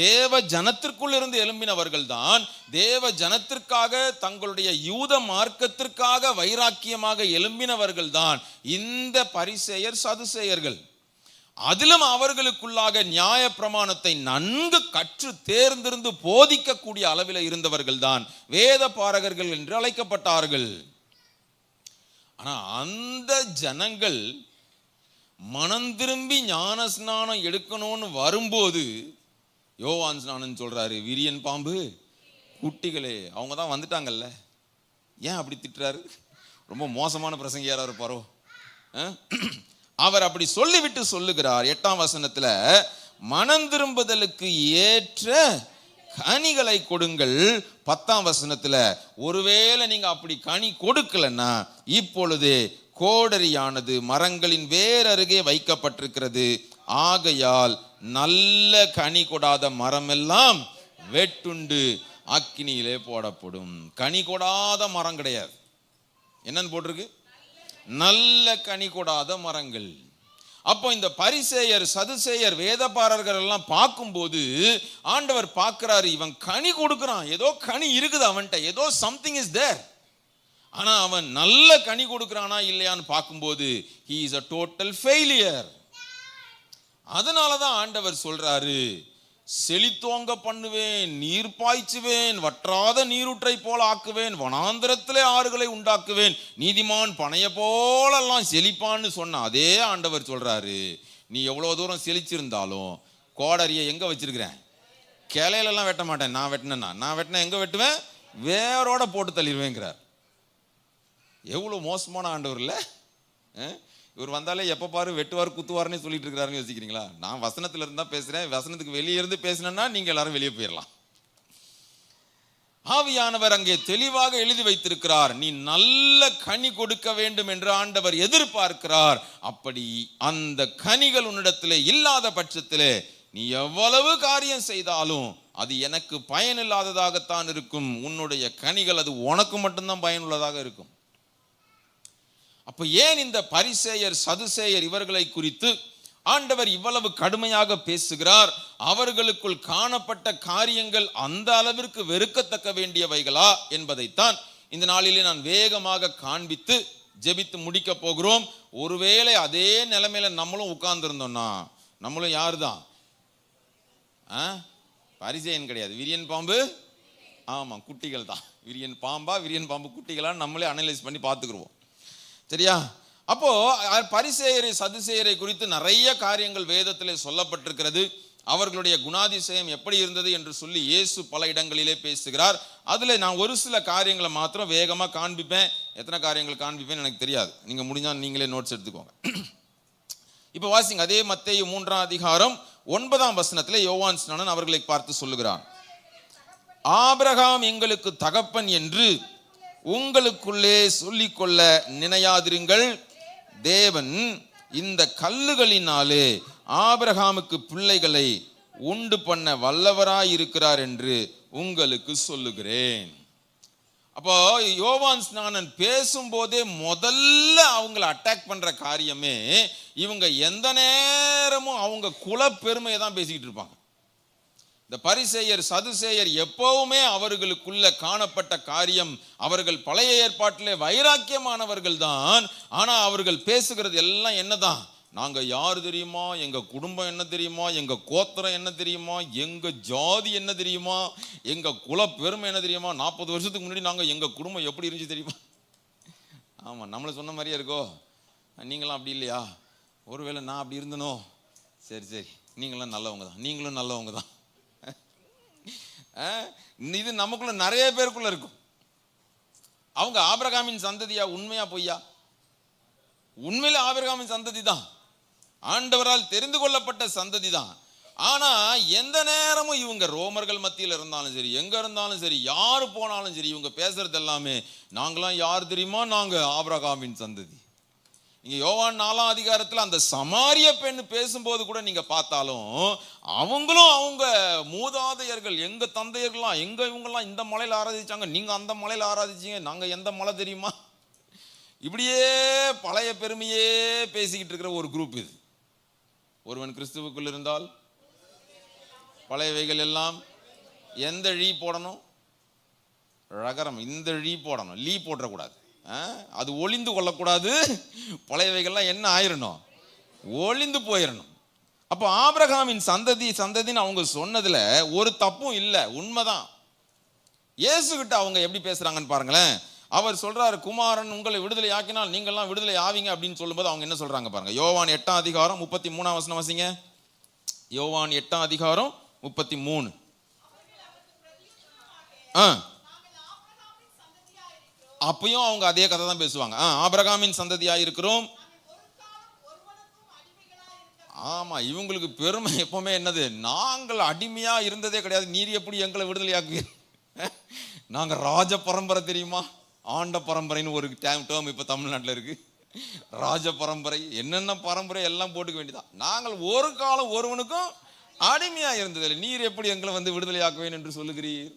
தேவ ஜனத்திற்குள் இருந்து எழும்பினவர்கள் தான். தேவ ஜனத்திற்காக, தங்களுடைய யூத மார்க்கத்திற்காக வைராக்கியமாக எழும்பினவர்கள் தான் இந்த பரிசேயர் சதுசேயர்கள். அதிலும் அவர்களுக்குள்ளாக நியாய பிரமாணத்தை நன்கு கற்று தேர்ந்திருந்து போதிக்கக்கூடிய அளவில் இருந்தவர்கள் தான் வேத பாரகர்கள் என்று அழைக்கப்பட்டார்கள். ஆனா அந்த ஜனங்கள் மனம் திரும்பி ஞான ஸ்நானம் எடுக்கணும்னு வரும்போது யோவான் ஸ்நானன் சொல்றாரு, விரியன் பாம்பு குட்டிகளே. அவங்க தான் வந்துட்டாங்கல்ல, ஏன் அப்படி திட்டுறாரு? ரொம்ப மோசமான பிரசங்கியாரா இருப்பாரோ? அவர் அப்படி சொல்லிவிட்டு சொல்லுகிறார் 8ஆம் வசனத்துல, மனம் திரும்புதலுக்கு ஏற்ற கனிகளை கொடுங்கள். 10ஆம் வசனத்துல, ஒருவேளை நீங்க அப்படி கனி கொடுக்கலன்னா இப்பொழுது கோடரியானது மரங்களின் வேர் அருகே வைக்கப்பட்டிருக்கிறது, ஆகையால் நல்ல கனி கொடாத மரம் எல்லாம் வெட்டுண்டு அக்கினியிலே போடப்படும். கனி கொடாத மரம் கிடையாது, என்னன்னு போட்டிருக்கு? நல்ல கனி கொடாத மரங்கள். அப்போ இந்த பரிசேயர் சதுசேயர் வேதபாரர்கள் எல்லாம் பார்க்கும்போது ஆண்டவர் பார்க்கிறாரு, இவன் கனி கொடுக்கிறான், ஏதோ கனி இருக்குது அவன்கிட்ட, ஏதோ சம்திங் இஸ் தேர். ஆனா அவன் நல்ல கனி கொடுக்கிறானா இல்லையான்னு பார்க்கும்போது he is a total failure. அதனாலதான் ஆண்டவர் சொல்றாரு, செழித்தோங்க பண்ணுவேன், நீர் பாய்ச்சுவேன், வற்றாத நீரூற்றை போல ஆக்குவேன், வனாந்திரத்திலே ஆறுகளை உண்டாக்குவேன், நீதிமான் பனைய போலெல்லாம் செழிப்பான்னு சொன்ன அதே ஆண்டவர் சொல்றாரு, நீ எவ்வளவு தூரம் செழிச்சிருந்தாலும் கோடரியை எங்க வச்சிருக்கிறேன்? கிளையிலெல்லாம் வெட்ட மாட்டேன். நான் வெட்டினா எங்க வெட்டுவேன்? வேரோட போட்டு தள்ளிடுவேங்கிறார். எவ்வளவு மோசமான ஆண்டவர் இல்ல? இவர் வந்தாலே எப்ப பாரு வெட்டுவார் குத்துவார்னு சொல்லிட்டு இருக்கிறாருன்னு யோசிக்கிறீங்களா? நான் வசனத்துல இருந்தா பேசுறேன், வசனத்துக்கு வெளியே இருந்து பேசினேன்னா நீங்க எல்லாரும் வெளியே போயிடலாம். ஆவியானவர் அங்கே தெளிவாக எழுதி வைத்திருக்கிறார். நீ நல்ல கனி கொடுக்க வேண்டும் என்று ஆண்டவர் எதிர்பார்க்கிறார். அப்படி அந்த கனிகள் உன்னிடத்திலே இல்லாத பட்சத்திலே நீ எவ்வளவு காரியம் செய்தாலும் அது எனக்கு பயனில்லாததாகத்தான் இருக்கும். உன்னுடைய கனிகள் அது உனக்கு மட்டும்தான் பயனுள்ளதாக இருக்கும். அப்ப ஏன் இந்த பரிசேயர் சதுசேயர் இவர்களை குறித்து ஆண்டவர் இவ்வளவு கடுமையாக பேசுகிறார்? அவர்களுக்குள் காணப்பட்ட காரியங்கள் அந்த அளவிற்கு வெறுக்கத்தக்க வேண்டியவைகளா என்பதைத்தான் இந்த நாளிலே நான் வேகமாக காண்பித்து ஜெபித்து முடிக்க போகிறோம். ஒருவேளை அதே நிலைமையில நம்மளும் உட்கார்ந்து இருந்தோம்னா நம்மளும் யாரு தான்? பரிசேயன் கிடையாது, விரியன் பாம்பு. ஆமா, குட்டிகள் தான். விரியன் பாம்பா விரியன் பாம்பு குட்டிகளா நம்மளே அனலைஸ் பண்ணி பார்த்துக்குருவோம். சரியா? அப்போ பரிசேயரை சதுசேயரை குறித்து நிறைய காரியங்கள் வேதத்திலே சொல்லப்பட்டிருக்கிறது. அவர்களுடைய குணாதிசயம் எப்படி இருந்தது என்று சொல்லி இயேசு பல இடங்களிலே பேசுகிறார். அதுல நான் ஒரு சில காரியங்களை மாத்திரம் வேகமா காண்பிப்பேன். எத்தனை காரியங்கள் காண்பிப்பேன்னு எனக்கு தெரியாது, நீங்க முடிஞ்சா நீங்களே நோட்ஸ் எடுத்துக்கோங்க. இப்ப வாசிங்க, அதே மத்தேயு 3ஆம் அதிகாரம் 9ஆம் வசனத்திலே யோவான் ஸ்நானன் அவர்களை பார்த்து சொல்லுகிறான், ஆபிரகாம் எங்களுக்கு தகப்பன் என்று உங்களுக்குள்ளே சொல்லிக்கொள்ள நினையாதிருங்கள். தேவன் இந்த கல்லுகளினாலே ஆபிரகாமுக்கு பிள்ளைகளை உண்டு பண்ண வல்லவராயிருக்கிறார் என்று உங்களுக்கு சொல்லுகிறேன். அப்போ யோவான் ஸ்நானன் பேசும்போதே முதல்ல அவங்களை அட்டாக் பண்ற காரியமே, இவங்க எந்த நேரமும் அவங்க குல பெருமையை தான் பேசிக்கிட்டு இருப்பாங்க. இந்த பரிசேயர் சதுசேயர் எப்பவுமே அவர்களுக்குள்ள காணப்பட்ட காரியம், அவர்கள் பழைய ஏற்பாட்டிலே வைராக்கியமானவர்கள் தான். ஆனா அவர்கள் பேசுகிறது எல்லாம் என்னதான்? நாங்க யாரு தெரியுமா, எங்க குடும்பம் என்ன தெரியுமா, எங்க கோத்திரம் என்ன தெரியுமா, எங்க ஜாதி என்ன தெரியுமா, எங்க குல பெருமை என்ன தெரியுமா, 40 வருஷத்துக்கு முன்னாடி நாங்க எங்க குடும்பம் எப்படி இருந்துச்சு தெரியுமா. ஆமா, நம்மள சொன்ன மாதிரியே இருக்கோ. நீங்களாம் அப்படி இல்லையா? ஒருவேளை நான் அப்படி இருந்தனோ? சரி சரி, நீங்களாம் நல்லவங்க தான், நீங்களும் நல்லவங்க தான். இது நமக்குள்ள நிறைய பேருக்குள்ள இருக்கும். அவங்க ஆபிரகாமின் சந்ததியா? உண்மையா பொய்யா? உண்மையில ஆபிரகாமின் சந்ததி தான், ஆண்டவரால் தெரிந்து கொள்ளப்பட்ட சந்ததி தான். ஆனா எந்த நேரமும் இவங்க ரோமர்கள் மத்தியில் இருந்தாலும் சரி, எங்க இருந்தாலும் சரி, யாரு போனாலும் சரி, இவங்க பேசுறது எல்லாமே நாங்களாம் யார் தெரியுமா, நாங்க ஆபிரகாமின் சந்ததி. நீங்க யோவான் 4ஆம் அதிகாரத்தில் அந்த சமாரிய பெண் பேசும்போது கூட நீங்க பார்த்தாலும் அவங்களும் அவங்க மூதாதையர்கள், எங்க தந்தையர்கள்லாம், எங்க இவங்கெல்லாம் இந்த மலையில ஆராதிச்சாங்க, நீங்க அந்த மலையில ஆராதிச்சீங்க, நாங்க எந்த மலை தெரியுமா, இப்படியே பழைய பெருமையே பேசிக்கிட்டு இருக்கிற ஒரு குரூப் இது. ஒருவன் கிறிஸ்துவுக்குள் இருந்தால் பழையவைகள் எல்லாம் எந்த ழீ போடணும்? ரகரம், இந்த ழீ போடணும், லீ போடக்கூடாது. அது ஒளிந்து கொள்ளக்கூடாது. பழையவைகள்லாம் என்ன ஆயிரணும்? ஒளிந்து போயிடணும். அப்போ ஆபிரகாமின் சந்ததின்னு அவங்க சொன்னதுல ஒரு தப்பும் இல்லை, உண்மைதான். இயேசு கிட்ட அவங்க எப்படி பேசுறாங்கன்னு பாருங்களேன். அவர் சொல்றாரு, குமாரன் உங்களை விடுதலை ஆக்கினால் நீங்கள்லாம் விடுதலை ஆவீங்க அப்படின்னு சொல்லும்போது அவங்க என்ன சொல்றாங்க பாருங்க. யோவான் 8ஆம் அதிகாரம் 33ஆம் வசனம் வாசிங்க. யோவான் 8ஆம் அதிகாரம் 33. அப்பயும் அவங்க அதே கதை தான் பேசுவாங்க. ஆபிரகாமின் சந்ததியா இருக்கிறோம். ஆமா, இவங்களுக்கு பெருமை எப்பவுமே என்னது? நாங்கள் அடிமையா இருந்ததே கிடையாது, நீர் எப்படி எங்களை விடுதலையாக்கு? நாங்க ராஜ பரம்பரை தெரியுமா, ஆண்ட பரம்பரைன்னு ஒரு டேர்ம் இப்ப தமிழ்நாட்டில் இருக்கு. ராஜ பரம்பரை, என்னென்ன பரம்பரை எல்லாம் போட்டுக்க வேண்டியதான். நாங்கள் ஒரு காலம் ஒருவனுக்கும் அடிமையா இருந்ததில்லை, நீர் எப்படி எங்களை வந்து விடுதலையாக்குவேன் என்று சொல்லுகிறீர்.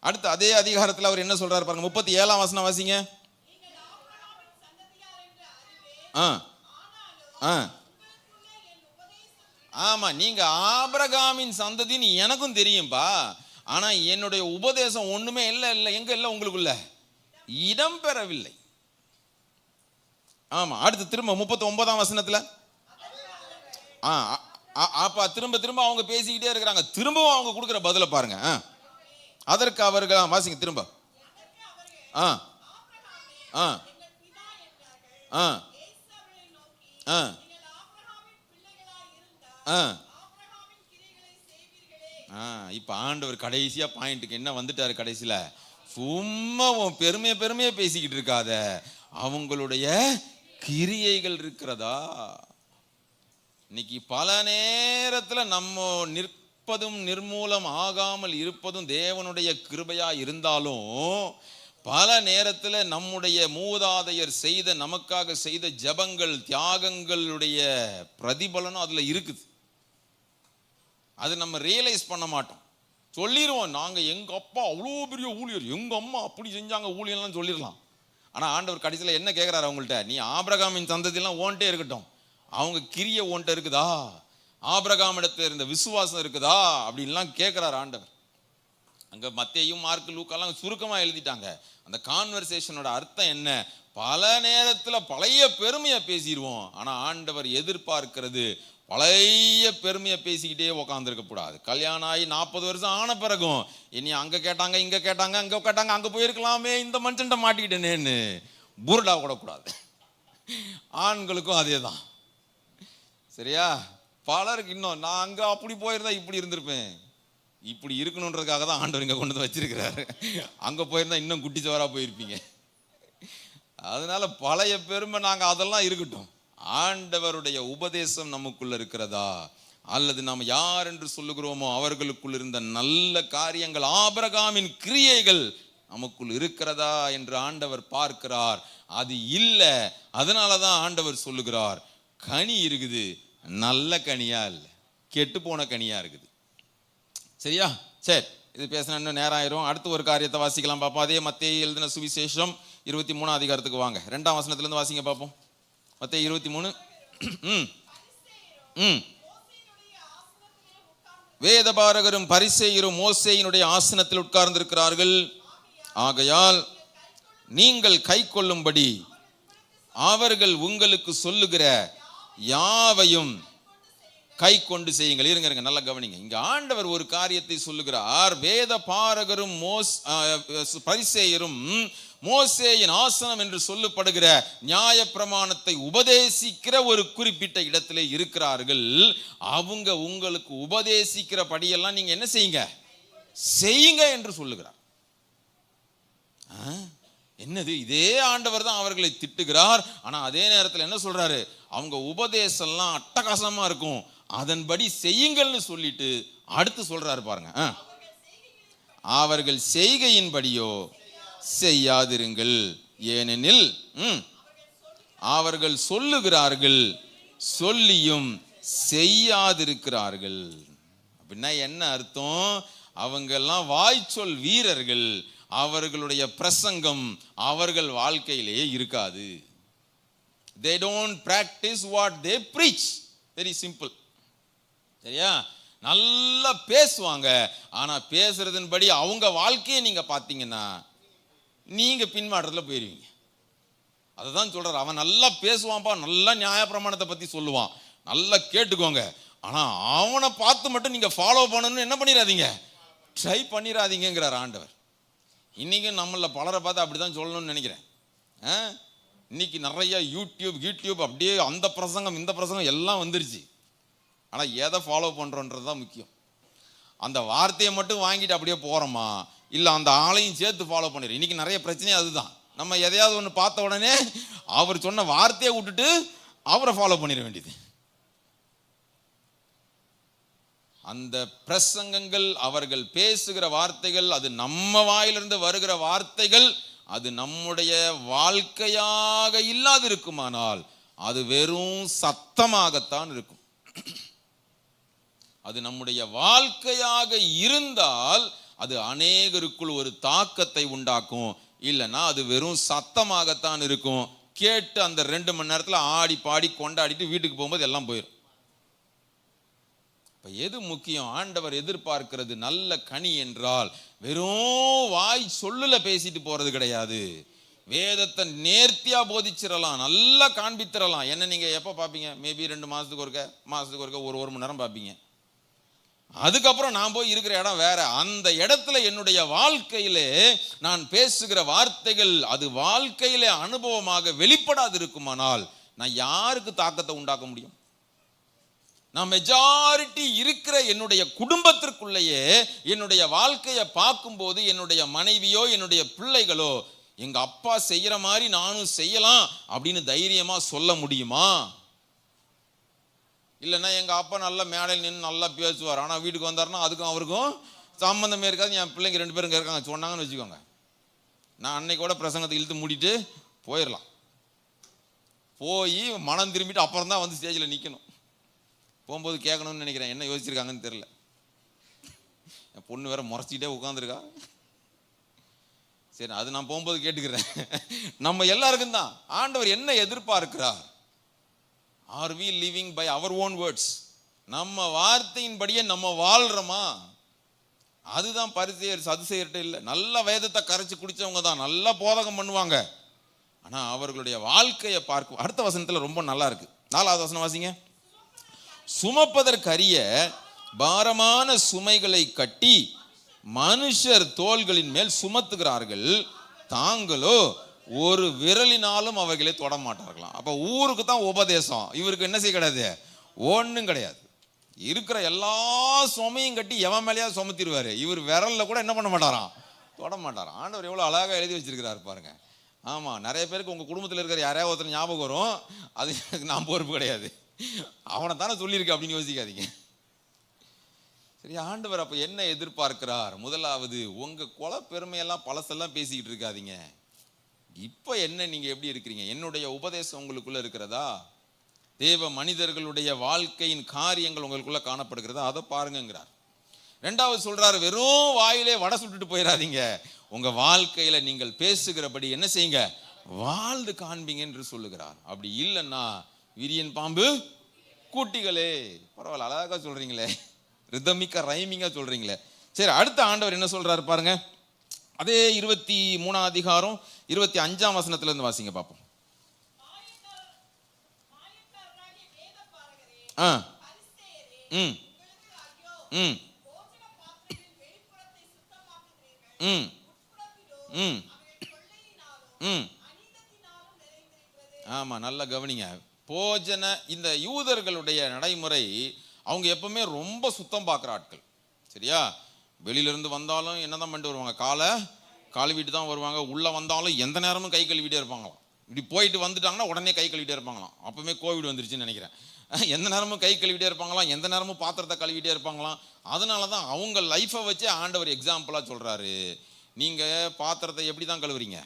அடுத்து அதே அதிகாரத்தில் அவர் என்ன சொல்றாரு பாருங்க. 37ஆம் வசனம் வாசிங்க. ஆமா, நீங்க ஆபிரகாமின் சந்ததின்னு எனக்கும் தெரியும்பா, ஆனா என்னுடைய உபதேசம் ஒண்ணுமே இல்லை, எங்க இல்லை, உங்களுக்குள்ள இடம் பெறவில்லை. ஆமா, அடுத்து திரும்ப 39ஆம் வசனத்துல அப்ப திரும்ப அவங்க பேசிக்கிட்டே இருக்கிறாங்க. திரும்பவும் அவங்க கொடுக்குற பதில பாருங்க. அதற்கு அவர்கள் வாசிங்க திரும்ப. இப்ப ஆண்டவர் கடைசியா பாயிண்ட்டுக்கு என்ன வந்துட்டாரு கடைசியில, சும்மா பெருமையை பேசிக்கிட்டு இருக்காத, அவங்களுடைய கிரியைகள் இருக்கிறதா. இன்னைக்கு பல நேரத்துல நம்ம இருப்பதும் நிர்மூலம் ஆகாமல் இருப்பதும் தேவனுடைய கிருபையா இருந்தாலும் பல நேரத்தில் நம்முடைய மூதாதையர் செய்த நமக்காக செய்த ஜபங்கள் தியாகங்களுடைய பிரதிபலனும் அதுல இருக்குது. அது நம்ம ரியலைஸ் பண்ண மாட்டோம். சொல்லிடுவோம், நாங்க எங்க அப்பா அவ்வளோ பெரிய ஊழியர், எங்க அம்மா அப்படி செஞ்சாங்க ஊழியர்லாம் சொல்லிடலாம். ஆனா ஆண்டவர் கடைசியில் என்ன கேட்கிறாரு அவங்கள்ட்ட, நீ ஆபிரகாமின் சந்ததியெல்லாம் ஓன்ட்டே இருக்கட்டும், அவங்க கிரிய ஓன்ட்ட இருக்குதா, ஆபிரகாம் இடத்துல இருந்த விசுவாசம் இருக்குதா அப்படின்லாம் கேட்கிறார் ஆண்டவர். அங்க மத்தேயும் மார்க்கு லூக்காலாம் சுருக்கமா எழுதிட்டாங்க. அந்த கான்வர்சேஷனோட அர்த்தம் என்ன, பல நேரத்துல பழைய பெருமையை பேசிடுவோம். ஆனா ஆண்டவர் எதிர்பார்க்கிறது பழைய பெருமையை பேசிக்கிட்டே உக்காந்துருக்க கூடாது. கல்யாணம் ஆகி 40 வருஷம் ஆன பிறகும் இனி அங்க கேட்டாங்க இங்க கேட்டாங்க அங்க கேட்டாங்க, அங்க போயிருக்கலாமே, இந்த மனுஷன்ட்ட மாட்டிக்கிட்டேனேன்னு புருடா கூடாது. ஆண்களுக்கும் அதே தான். சரியா? பலருக்கு இன்னும் நான் அங்க அப்படி போயிருந்தா இப்படி இருந்திருப்பேன், இப்படி இருக்கணுன்றதுக்காக தான் ஆண்டவர் இங்க கொண்டு வந்து வச்சிருக்கிறாரு. அங்க போயிருந்தா இன்னும் குட்டிச்சவரா போயிருப்பீங்க. அதனால பழைய பெருமை நாங்க அதெல்லாம் இருக்கட்டும். ஆண்டவருடைய உபதேசம் நமக்குள்ள இருக்கிறதா, அல்லது நாம் யார் என்று சொல்லுகிறோமோ அவர்களுக்குள் இருந்த நல்ல காரியங்கள், ஆபிரகாமின் கிரியைகள் நமக்குள் இருக்கிறதா என்று ஆண்டவர் பார்க்கிறார். அது இல்லை. அதனாலதான் ஆண்டவர் சொல்லுகிறார், கனி இருக்குது, நல்ல கனியா இல்லை, கெட்டு போன கனியா இருக்குது. சரியா? சரி, இது பேசினா இன்னும் நேரம் ஆயிரும். அடுத்து ஒரு காரியத்தை வாசிக்கலாம் பார்ப்போம். அதே மத்தேயு எழுதின சுவிசேஷம் 23 அதிகாரத்துக்கு வாங்க. 2ஆம் வசனத்திலிருந்து வாசிங்க பார்ப்போம். மத்தேயு 23. வேதபாரகரும் பரிசேயரும் மோசேயினுடைய ஆசனத்தில் உட்கார்ந்திருக்கிறார்கள். ஆகையால் நீங்கள் கை கொள்ளும்படி அவர்கள் உங்களுக்கு சொல்லுகிற யாவையும் கை கொண்டு செய்யுங்கள். இருங்க, நல்லா கவனிங்க. இங்க ஆண்டவர் ஒரு காரியத்தை சொல்லுகிறார். வேத பாரகரும் பரிசேயரும் மோசேயின் ஆசனம் என்று சொல்லப்படுகிற நியாய பிரமாணத்தை உபதேசிக்கிற ஒரு குறிப்பிட்ட இடத்திலே இருக்கிறார்கள். அவங்க உங்களுக்கு உபதேசிக்கிற படியெல்லாம் நீங்க என்ன செய்யுங்க, செய்யுங்க என்று சொல்லுகிறார். என்னது, இதே ஆண்டவர் தான் அவர்களை திட்டுகிறார். ஆனா அதே நேரத்தில் என்ன சொல்றாரு, அவங்க உபதேசம்லாம் அட்டகாசமா இருக்கும், அதன்படி செய்யுங்கள்னு சொல்லிட்டு அடுத்து சொல்றாரு பாருங்க, அவர்கள் செய்கையின்படியோ செய்யாதிருங்கள், ஏனெனில் அவர்கள் சொல்லுகிறார்கள், சொல்லியும் செய்யாதிருக்கிறார்கள். அப்படின்னா என்ன அர்த்தம், அவங்கெல்லாம் வாய்ச்சொல் வீரர்கள், அவர்களுடைய பிரசங்கம் அவர்கள் வாழ்க்கையிலே இருக்காது. they don't practice what they preach. very simple. சரியா? நல்லா பேசுவாங்க, ஆனா பேசுறதன்படி அவங்க வாழ்க்கையை நீங்க பாத்தீங்கன்னா நீங்க பின்மாற்றத்துல போயிருவீங்க. அதுதான் சொல்றாரு, அவன் நல்லா பேசுவான்பா, நல்லா நியாய பிரமாணத்தை பத்தி சொல்லுவான், நல்லா கேட்டுக்கோங்க, ஆனா அவனை பார்த்து மட்டும் நீங்க ஃபாலோ பண்ணணும்னு என்ன பண்ணிடாதீங்க, ட்ரை பண்ணிடாதீங்கிறார் ஆண்டவர். இன்னைக்கும் நம்மள பலரை பார்த்து அப்படிதான் சொல்லணும்னு நினைக்கிறேன். இன்னைக்கு நிறைய யூடியூப் அப்படியே அந்த பிரசங்கம் இந்த பிரசங்கம் எல்லாம் வந்துருச்சு. ஆனா எதை ஃபாலோ பண்றோன்றது தான் முக்கியம். அந்த வார்த்தையை மட்டும் வாங்கிட்டு அப்படியே போறோமா, இல்ல அந்த ஆளையும் சேர்த்து ஃபாலோ பண்ணிடுறோம். இன்னைக்கு நிறைய பிரச்சனையே அதுதான். நம்ம எதையாவது ஒன்று பார்த்த உடனே அவர் சொன்ன வார்த்தையை விட்டுட்டு அவரை ஃபாலோ பண்ணிட வேண்டியது. அந்த பிரசங்கங்கள், அவர்கள் பேசுகிற வார்த்தைகள், அது நம்ம வாயிலிருந்து வருகிற வார்த்தைகள், அது நம்முடைய வாழ்க்கையாக இல்லாது இருக்குமானால் அது வெறும் சத்தமாகத்தான் இருக்கும். அது நம்முடைய வாழ்க்கையாக இருந்தால் அது அநேகருக்குள் ஒரு தாக்கத்தை உண்டாக்கும். இல்லைன்னா அது வெறும் சத்தமாகத்தான் இருக்கும். கேட்டு அந்த 2 மணி நேரத்தில் ஆடி பாடி கொண்டாடிட்டு வீட்டுக்கு போகும்போது எல்லாம் போயிடும். எது முக்கியம், ஆண்டவர் எதிர்பார்க்கிறது நல்ல கனி என்றால் வெறும் வாய் சொல்லுல பேசிட்டு போறது கிடையாது. வேதத்தை நேர்த்தியா போதிச்சிடலாம், நல்லா காண்பித்திடலாம். என்ன நீங்க எப்ப பார்ப்பீங்க, மேபி 2 மாசத்துக்கு ஒருக்க ஒரு மணி நேரம் பார்ப்பீங்க. அதுக்கப்புறம் நான் போய் இருக்கிற இடம் வேற. அந்த இடத்துல என்னுடைய வாழ்க்கையிலே நான் பேசுகிற வார்த்தைகள் அது வாழ்க்கையிலே அனுபவமாக வெளிப்படாது இருக்குமானால் நான் யாருக்கு தாக்கத்தை உண்டாக்க முடியும்? நான் மெஜாரிட்டி இருக்கிற என்னுடைய குடும்பத்திற்குள்ளேயே என்னுடைய வாழ்க்கையை பார்க்கும்போது என்னுடைய மனைவியோ என்னுடைய பிள்ளைகளோ எங்க அப்பா செய்யற மாதிரி நானும் செய்யலாம் அப்படின்னு தைரியமா சொல்ல முடியுமா? இல்லைன்னா எங்கள் அப்பா நல்லா மேடையில் நின்று நல்லா பேசுவார், ஆனால் வீட்டுக்கு வந்தாருன்னா அதுக்கும் அவருக்கும் சம்மந்தமே இருக்காது. என் பிள்ளைங்க 2 பேரும் இருக்காங்க சொன்னாங்கன்னு வச்சுக்கோங்க, நான் அன்னைக்கோட பிரசங்கத்தை இழுத்து மூடிட்டு போயிடலாம். போய் மனம் திரும்பிட்டு அப்புறம் தான் வந்து ஸ்டேஜில் நிற்கணும். போகும்போது கேட்கணும்னு நினைக்கிறேன், என்ன யோசிச்சிருக்காங்கன்னு தெரில. என் பொண்ணு வேற முறைச்சிக்கிட்டே உட்காந்துருக்கா. சரி, அது நான் போகும்போது கேட்டுக்கிறேன். நம்ம எல்லாருக்கும் தான் ஆண்டவர் என்ன எதிர்பார்க்கிறார்? Are we living by our own words? நம்ம வார்த்தையின்படியே நம்ம வாழ்றோமா? அதுதான் பரிசேயர் சதுசேயர்கிட்ட இல்லை. நல்ல வேதத்தை கரைச்சி குடிச்சவங்க தான் நல்லா போதகம் பண்ணுவாங்க, ஆனா அவர்களுடைய வாழ்க்கையை பார்க்க. அடுத்த வசனத்துல ரொம்ப நல்லா இருக்கு, 4வது வசனம் வாசிங்க. சுமப்பதற்கரிய பாரமான சுமைகளை கட்டி மனுஷர் தோள்களின் மேல் சுமத்துகிறார்கள், தாங்களோ ஒரு விரலினாலும் அவைகளை தொட மாட்டார்களாம். அப்ப ஊருக்கு தான் உபதேசம், இவருக்கு என்ன செய்ய கிடையாது, ஒன்றும் கிடையாது. இருக்கிற எல்லா சுமையும் கட்டி எவன் மேலேயா சுமத்திடுவாரு, இவர் விரல்ல கூட என்ன பண்ண மாட்டாராம், தொட மாட்டாராம். ஆண்டவர் எவ்வளவு அழகா எழுதி வச்சிருக்கிறாரு பாருங்க. ஆமா, நிறைய பேருக்கு உங்க குடும்பத்தில் இருக்கிற யாரையாவது ஒருத்தர் ஞாபகம் வரும், அது எனக்கு நான் பொறுப்பு கிடையாது, அவனை தானே சொல்லியிருக்கு அப்படின்னு யோசிக்காதீங்க. சரி, ஆண்டவர் அப்ப என்ன எதிர்பார்க்கிறார்? முதலாவது, உங்க கொலை பெருமையெல்லாம் பழசெல்லாம் பேசிக்கிட்டு இருக்காதீங்க. இப்ப என்ன, நீங்க எப்படி இருக்கிறீங்க? என்னுடைய உபதேசம் உங்களுக்குள்ள இருக்கிறதா? தேவ மனிதர்களுடைய வாழ்க்கையின் காரியங்கள் உங்களுக்குள்ள காணப்படுகிறதா? அதை பாருங்கிறார். 2வது சொல்றாரு, வெறும் வாயிலே வடை சுட்டுட்டு போயிடாதீங்க, உங்க வாழ்க்கையில நீங்கள் பேசுகிறபடி என்ன செய்யுங்க, வாழ்ந்து காண்பீங்க என்று சொல்லுகிறார். அப்படி இல்லைன்னா விரியன் பாம்பு கூட்டிகளே. பரவாயில்ல, அழகா சொல்றீங்களே, ரிதமிக்கா ரைமிங்கா சொல்றீங்களே. சரி, அடுத்த ஆண்டவர் என்ன சொல்றாரு பாருங்க. அதே 23ஆம் அதிகாரம் 25ஆம் வசனத்துல இருந்து வாசிங்க பார்ப்போம். ஆமா, நல்லா கவனிங்க. போஜன, இந்த யூதர்களுடைய நடைமுறை, அவங்க எப்பவுமே ரொம்ப சுத்தம் பார்க்குற ஆட்கள். சரியா? வெளியில இருந்து வந்தாலும் என்னதான் பண்ணிட்டு வருவாங்க, காலை கழுவிட்டு தான் வருவாங்க. உள்ள வந்தாலும் எந்த நேரமும் கை கழுவிட்டே இருப்பாங்களாம். இப்படி போயிட்டு வந்துட்டாங்கன்னா உடனே கை கழுவிட்டே இருப்பாங்களாம். அப்பவுமே கோவிட் வந்துருச்சுன்னு நினைக்கிறேன். எந்த நேரமும் கை கழுவிட்டே இருப்பாங்களாம், எந்த நேரமும் பாத்திரத்தை கழுவிட்டே இருப்பாங்களாம். அதனாலதான் அவங்க லைஃபை வச்சு ஆண்டவர் எக்ஸாம்பிளா சொல்றாரு. நீங்க பாத்திரத்தை எப்படி தான் கழுவுறீங்க?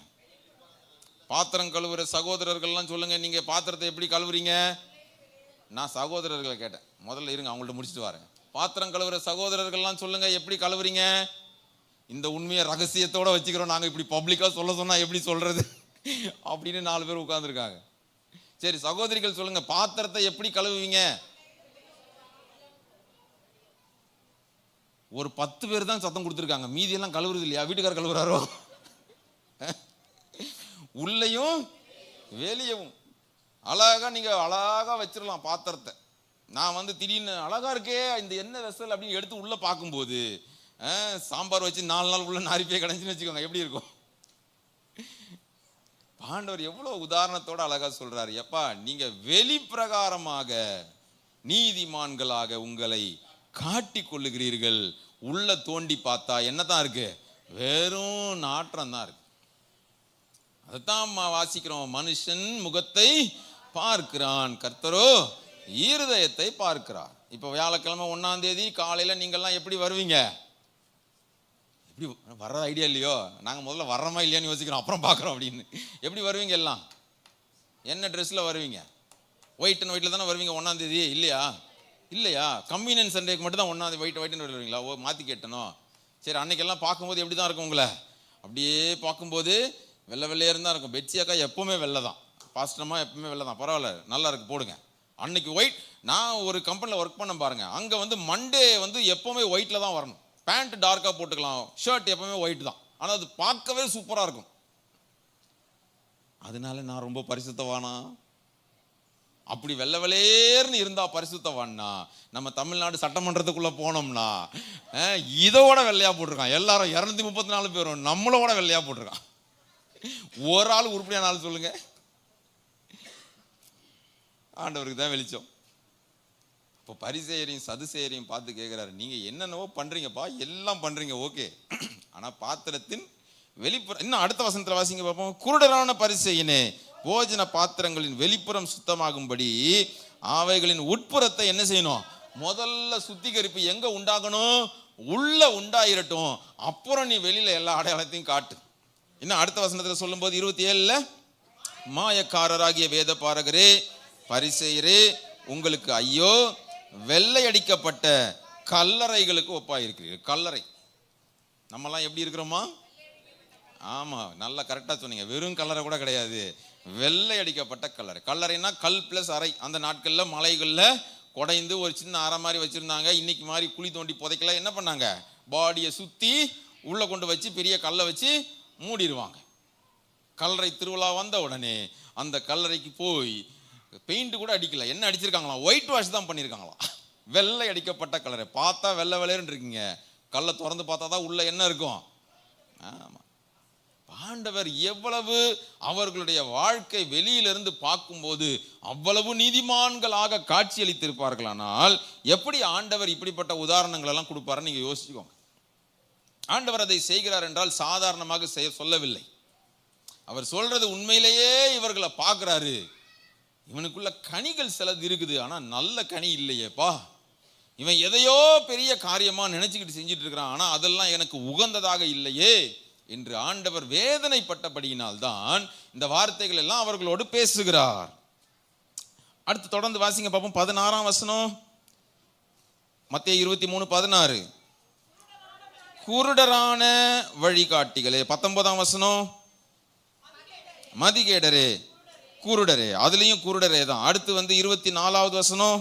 பாத்திரம் கழுவுற சகோதரர்கள்லாம் சொல்லுங்க, நீங்க பாத்திரத்தை எப்படி கழுவுறீங்க? நான் சகோதரர்களை கேட்டேன், முதல்ல இருங்க அவங்கள்ட்ட முடிச்சுட்டு வரேன். பாத்திரம் கழுவுற சகோதரர்கள்லாம் சொல்லுங்க, எப்படி கழுவுறீங்க? இந்த உண்மையை ரகசியத்தோட வச்சுக்கிறோம், நாங்க இப்படி பப்ளிக்கா சொல்ல சொன்னா எப்படி சொல்றது அப்படின்னு 4 பேர் உட்கார்ந்துருக்காங்க. சரி, சகோதரிகள் சொல்லுங்க, பாத்திரத்தை எப்படி கழுவுவீங்க? ஒரு 10 பேர் தான் சத்தம் கொடுத்துருக்காங்க, மீதி எல்லாம் கழுவுறது இல்லையா? வீட்டுக்கார கழுவுறாரோ? உள்ளேயும் வெளியவும் அழகா நீங்க அழகா வச்சிடலாம் பாத்திரத்தை. நான் திடீர்னு அழகா இருக்கே இந்த என்ன வெசல் அப்படின்னு எடுத்து உள்ள பார்க்கும்போது சாம்பார் வச்சு 4 நாள் உள்ள நாரி போய் கிடைச்சுன்னு வச்சுக்கோங்க, எப்படி இருக்கும்? ஆண்டவர் எவ்வளவு உதாரணத்தோட அழகா சொல்றாரு. எப்பா, நீங்க வெளிப்பிரகாரமாக நீதிமான்களாக உங்களை காட்டி கொள்ளுகிறீர்கள், உள்ள தோண்டி பார்த்தா என்னதான் இருக்கு? வெறும் நாற்றம் தான் இருக்கு. அதைத்தான் வாசிக்கிறோம், மனுஷன் முகத்தை பார்க்கிறான், கர்த்தரோ இருதயத்தை பார்க்கிறார். இப்ப வியாழக்கிழமை 1ஆம் தேதி காலையில நீங்கெல்லாம் எப்படி வருவீங்க? எப்படி வர்ற ஐடியா இல்லையோ? நாங்க முதல்ல வர்றோமா இல்லையான்னு யோசிக்கிறோம், அப்புறம் பார்க்குறோம் அப்படின்னு. எப்படி வருவீங்க? எல்லாம் என்ன ட்ரெஸ்ல வருவீங்க? ஒயிட் அண்ட் ஒயிட்ல தானே வருவீங்க 1ஆம் தேதி, இல்லையா? இல்லையா? கன்வீனியன்ஸ் சண்டேக்கு மட்டும் தான் 1ஆம் தேதி ஒயிட் அண்ட் ஒயிட் வருவீங்களா? மாற்றி கேட்டணும். சரி, அன்னைக்கெல்லாம் பார்க்கும்போது எப்படி தான் இருக்கும் உங்களை? அப்படியே பார்க்கும்போது வெள்ளை வெள்ளையாக தான் இருக்கும். பெட்சியாக்கா எப்பவுமே வெள்ளை தான், பாஸ்டமா எப்பவுமே வெள்ளை தான், பரவாயில்ல நல்லா இருக்கு போடுங்க. அன்னைக்கு ஒயிட். நான் ஒரு கம்பெனியில் ஒர்க் பண்ண பாருங்க, அங்கே மண்டே எப்பவுமே ஒயிட்ல தான் வரணும். பேண்ட் டார்க்காக போட்டுக்கலாம், ஷர்ட் எப்பவுமே ஒயிட் தான், ஆனால் அது பார்க்கவே சூப்பராக இருக்கும். அதனால நான் ரொம்ப பரிசுத்தவானா? அப்படி வெள்ளை வெளேர்னு இருந்தா பரிசுத்தவான்னா, நம்ம தமிழ்நாடு சட்டமன்றத்துக்குள்ள போனோம்னா இதோட வெள்ளையா போட்டிருக்கான். எல்லாரும் 234 பேரும் நம்மளோட வெள்ளையா போட்டிருக்கான். ஒரு ஆள் உருப்படியான ஆள் சொல்லுங்க. ஆண்டவருக்கு தான் வெளிச்சம். இப்போ பரிசேயரையும் சதுசேயரையும் பார்த்து கேட்கிறாரு, நீங்க என்னென்னவோ பண்றீங்கப்பா, எல்லாம் பண்றீங்க, ஓகே, ஆனா பாத்திரத்தின் வெளிப்புறம். இன்னும் அடுத்த வசனத்துல வாசிங்க பார்ப்போம். குருடரான பரிசேயனே, போஜன பாத்திரங்களின் வெளிப்புறம் சுத்தமாகும்படி அவைகளின் உட்புறத்தை என்ன செய்யணும்? முதல்ல சுத்திகரிப்பு எங்க உண்டாகணும்? உள்ள உண்டாயிரட்டும், அப்புறம் நீ வெளியில எல்லா அடையாளத்தையும் காட்டு. இன்னும் அடுத்த வசனத்துல சொல்லும்போது 27ல, மாயக்காரராகிய வேத பாரகரே பரிசேயரே உங்களுக்கு ஐயோ, வெள்ளை அடிக்கப்பட்ட கல்லறைகளுக்கு ஒப்பாயிருக்கிறீர்கள். கல்லறை, நம்மலாம் எப்படி இருக்கிறோமா? ஆமா, நல்லா கரெக்டா சொன்னீங்க. வெறும் கல்லறை கூட கிடையாது, வெள்ளை அடிக்கப்பட்ட கல்லறை. கல்லறைனா கல் பிளஸ் அறை. அந்த நாட்கள்ல மலைகள்ல குடைந்து ஒரு சின்ன அறை மாதிரி வச்சிருந்தாங்க. இன்னைக்கு மாதிரி குழி தோண்டி புதைக்கல. என்ன பண்ணாங்க? பாடியை சுத்தி உள்ள கொண்டு வச்சு பெரிய கல்லை வச்சு மூடிடுவாங்க. கல்லறை திருவிழா வந்த உடனே அந்த கல்லறைக்கு போய் பெயிண்ட் கூட அடிக்கல. என்ன அடிச்சிருக்காங்களாம்? ஒயிட் வாஷ் தான் பண்ணியிருக்காங்களாம். வெள்ளை அடிக்கப்பட்ட கல்லறை. பார்த்தா வெள்ளை வெள்ளைன்னு இருக்கீங்க, கல்லை திறந்து பார்த்தா தான் உள்ள என்ன இருக்கும்? ஆமா, ஆண்டவர் எவ்வளவு அவர்களுடைய வாழ்க்கை வெளியிலிருந்து பார்க்கும்போது அவ்வளவு நீதிமான்களாக காட்சியளித்திருப்பார்களானால் எப்படி ஆண்டவர் இப்படிப்பட்ட உதாரணங்கள் எல்லாம் கொடுப்பாரு? நீங்க யோசிச்சுக்கோங்க. ஆண்டவர் அதை செய்கிறார் என்றால் சாதாரணமாக சொல்லவில்லை. அவர் சொல்றது உண்மையிலேயே இவர்களை பார்க்கிறாரு. இவனுக்குள்ள கனிகள் சிலது இருக்குது, ஆனா நல்ல கனி இல்லையேப்பா. இவன் எதையோ பெரிய காரியமா நினைச்சுக்கிட்டு செஞ்சுட்டு இருக்கிறான், ஆனா அதெல்லாம் எனக்கு உகந்ததாக இல்லையே என்று ஆண்டவர் வேதனைப்பட்டபடியினால் தான் இந்த வார்த்தைகள் எல்லாம் அவர்களோடு பேசுகிறார். அடுத்து தொடர்ந்து வாசிங்க பாப்போம். 16ஆம் வசனம், மத்தேயு 23:16. குருடரான வழிகாட்டிகளே. 19ஆம் வசனம், மதிகேடரே குருடரே. அதுலயும் குருடரே தான். அடுத்து 24வது வசனம்,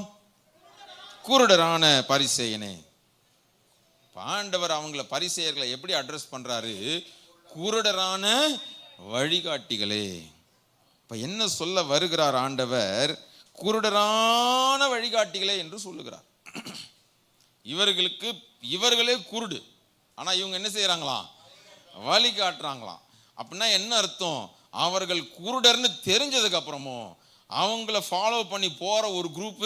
குருடரான பரிசேயனே. ஆண்டவர் அவங்கள பரிசேயர்களை எப்படி அட்ரஸ் பண்றாரு? குருடரான வழிகாட்டிகளே. இப்ப என்ன சொல்ல வருகிறார் ஆண்டவர்? குருடரான வழிகாட்டிகளே என்று சொல்லுகிறார். இவர்களே குருடு, ஆனா இவங்க என்ன செய்யறாங்களாம்? வழி காட்டுறாங்களாம். அப்படின்னா என்ன அர்த்தம்? அவர்கள் குருடர்னு தெரிஞ்சதுக்கு அப்புறமும் அவங்கள ஃபாலோ பண்ணி போற ஒரு குரூப்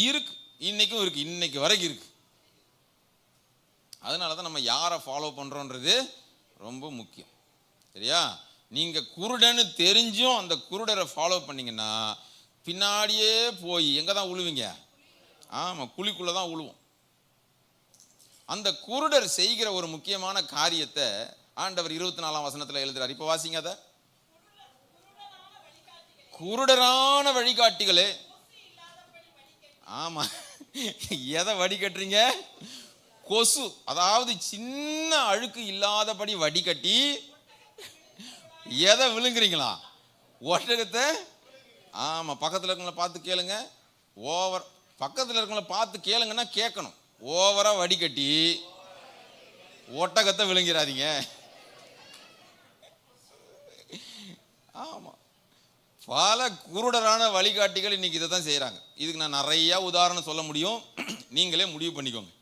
இருக்கு, இன்னைக்கும் இருக்கு, இன்னைக்கு வரைக்கும் இருக்கு. அதனாலதான் நம்ம யாரை ஃபாலோ பண்றோன்றது ரொம்ப முக்கியம். சரியா? நீங்க குருடன்னு தெரிஞ்சும் அந்த குருடரை ஃபாலோ பண்ணீங்கன்னா பின்னாடியே போய் எங்க தான் உழுவீங்க? ஆமா, குழிக்குள்ளதான் உழுவோம். அந்த குருடர் செய்கிற ஒரு முக்கியமான காரியத்தை ஆண்டவர் 24ஆம் வசனத்துல எழுதுறார். இப்ப வாசிங்க அத. குருடரான வழிகாட்டிகளே. ஆமா, எதை வடிகட்டுறீங்க? கொசு, அதாவது சின்ன அழுக்கு இல்லாதபடி வடிகட்டி எதை விழுங்குறீங்களா? ஒட்டகத்தை. ஆமா, பக்கத்தில் இருக்கவங்கள பார்த்து கேளுங்க. பக்கத்தில் இருக்கவங்கள பார்த்து கேளுங்கன்னா கேட்கணும். ஓவரா வடிகட்டி ஒட்டகத்தை விழுங்கிறாதீங்க. ஆமா, பல குருடரான வழிகாட்டிகள் இன்னைக்கு இதை தான் செய்யறாங்க. இதுக்கு நான் நிறைய உதாரணம் சொல்ல முடியும், நீங்களே முடிவு பண்ணிக்கோங்க.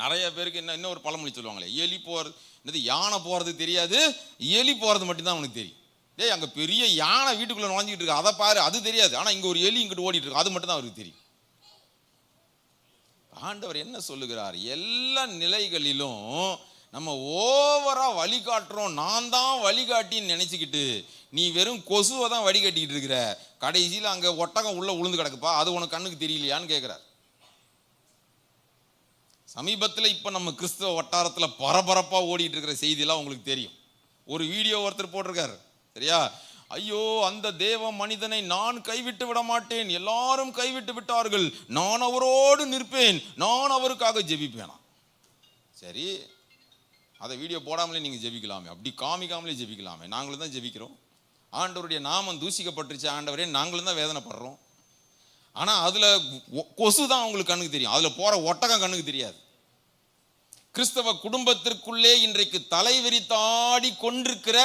நிறைய பேருக்கு என்ன ஒரு பழமொழி சொல்லுவாங்களே, எலி போறது என்னது, யானை போறது தெரியாது, எலி போறது மட்டும்தான் அவனுக்கு தெரியும். டேய், அங்க பெரிய யானை வீட்டுக்குள்ள நுழைஞ்சிட்டு இருக்கு, அதை பாரு, அது தெரியாது. ஆனா இங்க ஒரு எலி இங்கிட்டு ஓடிட்டு இருக்கு, அது மட்டும் தான் அவருக்கு தெரியும். ஆண்டவர் என்ன சொல்லுகிறார்? எல்லா நிலைகளிலும் நம்ம ஓவரா வழிகாட்டுறோம். நான் தான் வழிகாட்டின்னு நினைச்சுக்கிட்டு நீ வெறும் கொசுவை தான் வழிகாட்டிக்கிட்டு இருக்கிற. கடைசியில் அங்க ஒட்டகம் உள்ள உளுந்து கிடக்குப்பா, அது உனக்கு கண்ணுக்கு தெரியலையான்னு கேட்கிறார். சமீபத்தில் இப்ப நம்ம கிறிஸ்தவ வட்டாரத்துல பரபரப்பா ஓடிட்டு இருக்கிற செய்தியெல்லாம் உங்களுக்கு தெரியும். ஒரு வீடியோ ஒருத்தர் போட்டிருக்காரு. சரியா? ஐயோ, அந்த தேவ மனிதனை நான் கைவிட்டு விட மாட்டேன், எல்லாரும் கைவிட்டு விட்டார்கள், நான் அவரோடு நிற்பேன், நான் அவருக்காக ஜெபிப்பேனா. சரி, அதை வீடியோ போடாமலே நீங்க ஜெபிக்கலாமே, அப்படி காமிக்காமலே ஜெபிக்கலாமே. நாங்களும் தான் ஜெபிக்கிறோம். ஆண்டவருடைய நாமம் தூசிக்கப்பட்டுருச்சு ஆண்டவரே, நாங்களும் தான் வேதனைப்படுறோம். ஆனா அதுல கொசு தான் அவங்களுக்கு கண்ணுக்கு தெரியும், அதுல போற ஒட்டகம் கண்ணுக்கு தெரியாது. கிறிஸ்தவ குடும்பத்திற்குள்ளே இன்றைக்கு தலைவிரித்தாடி கொண்டிருக்கிற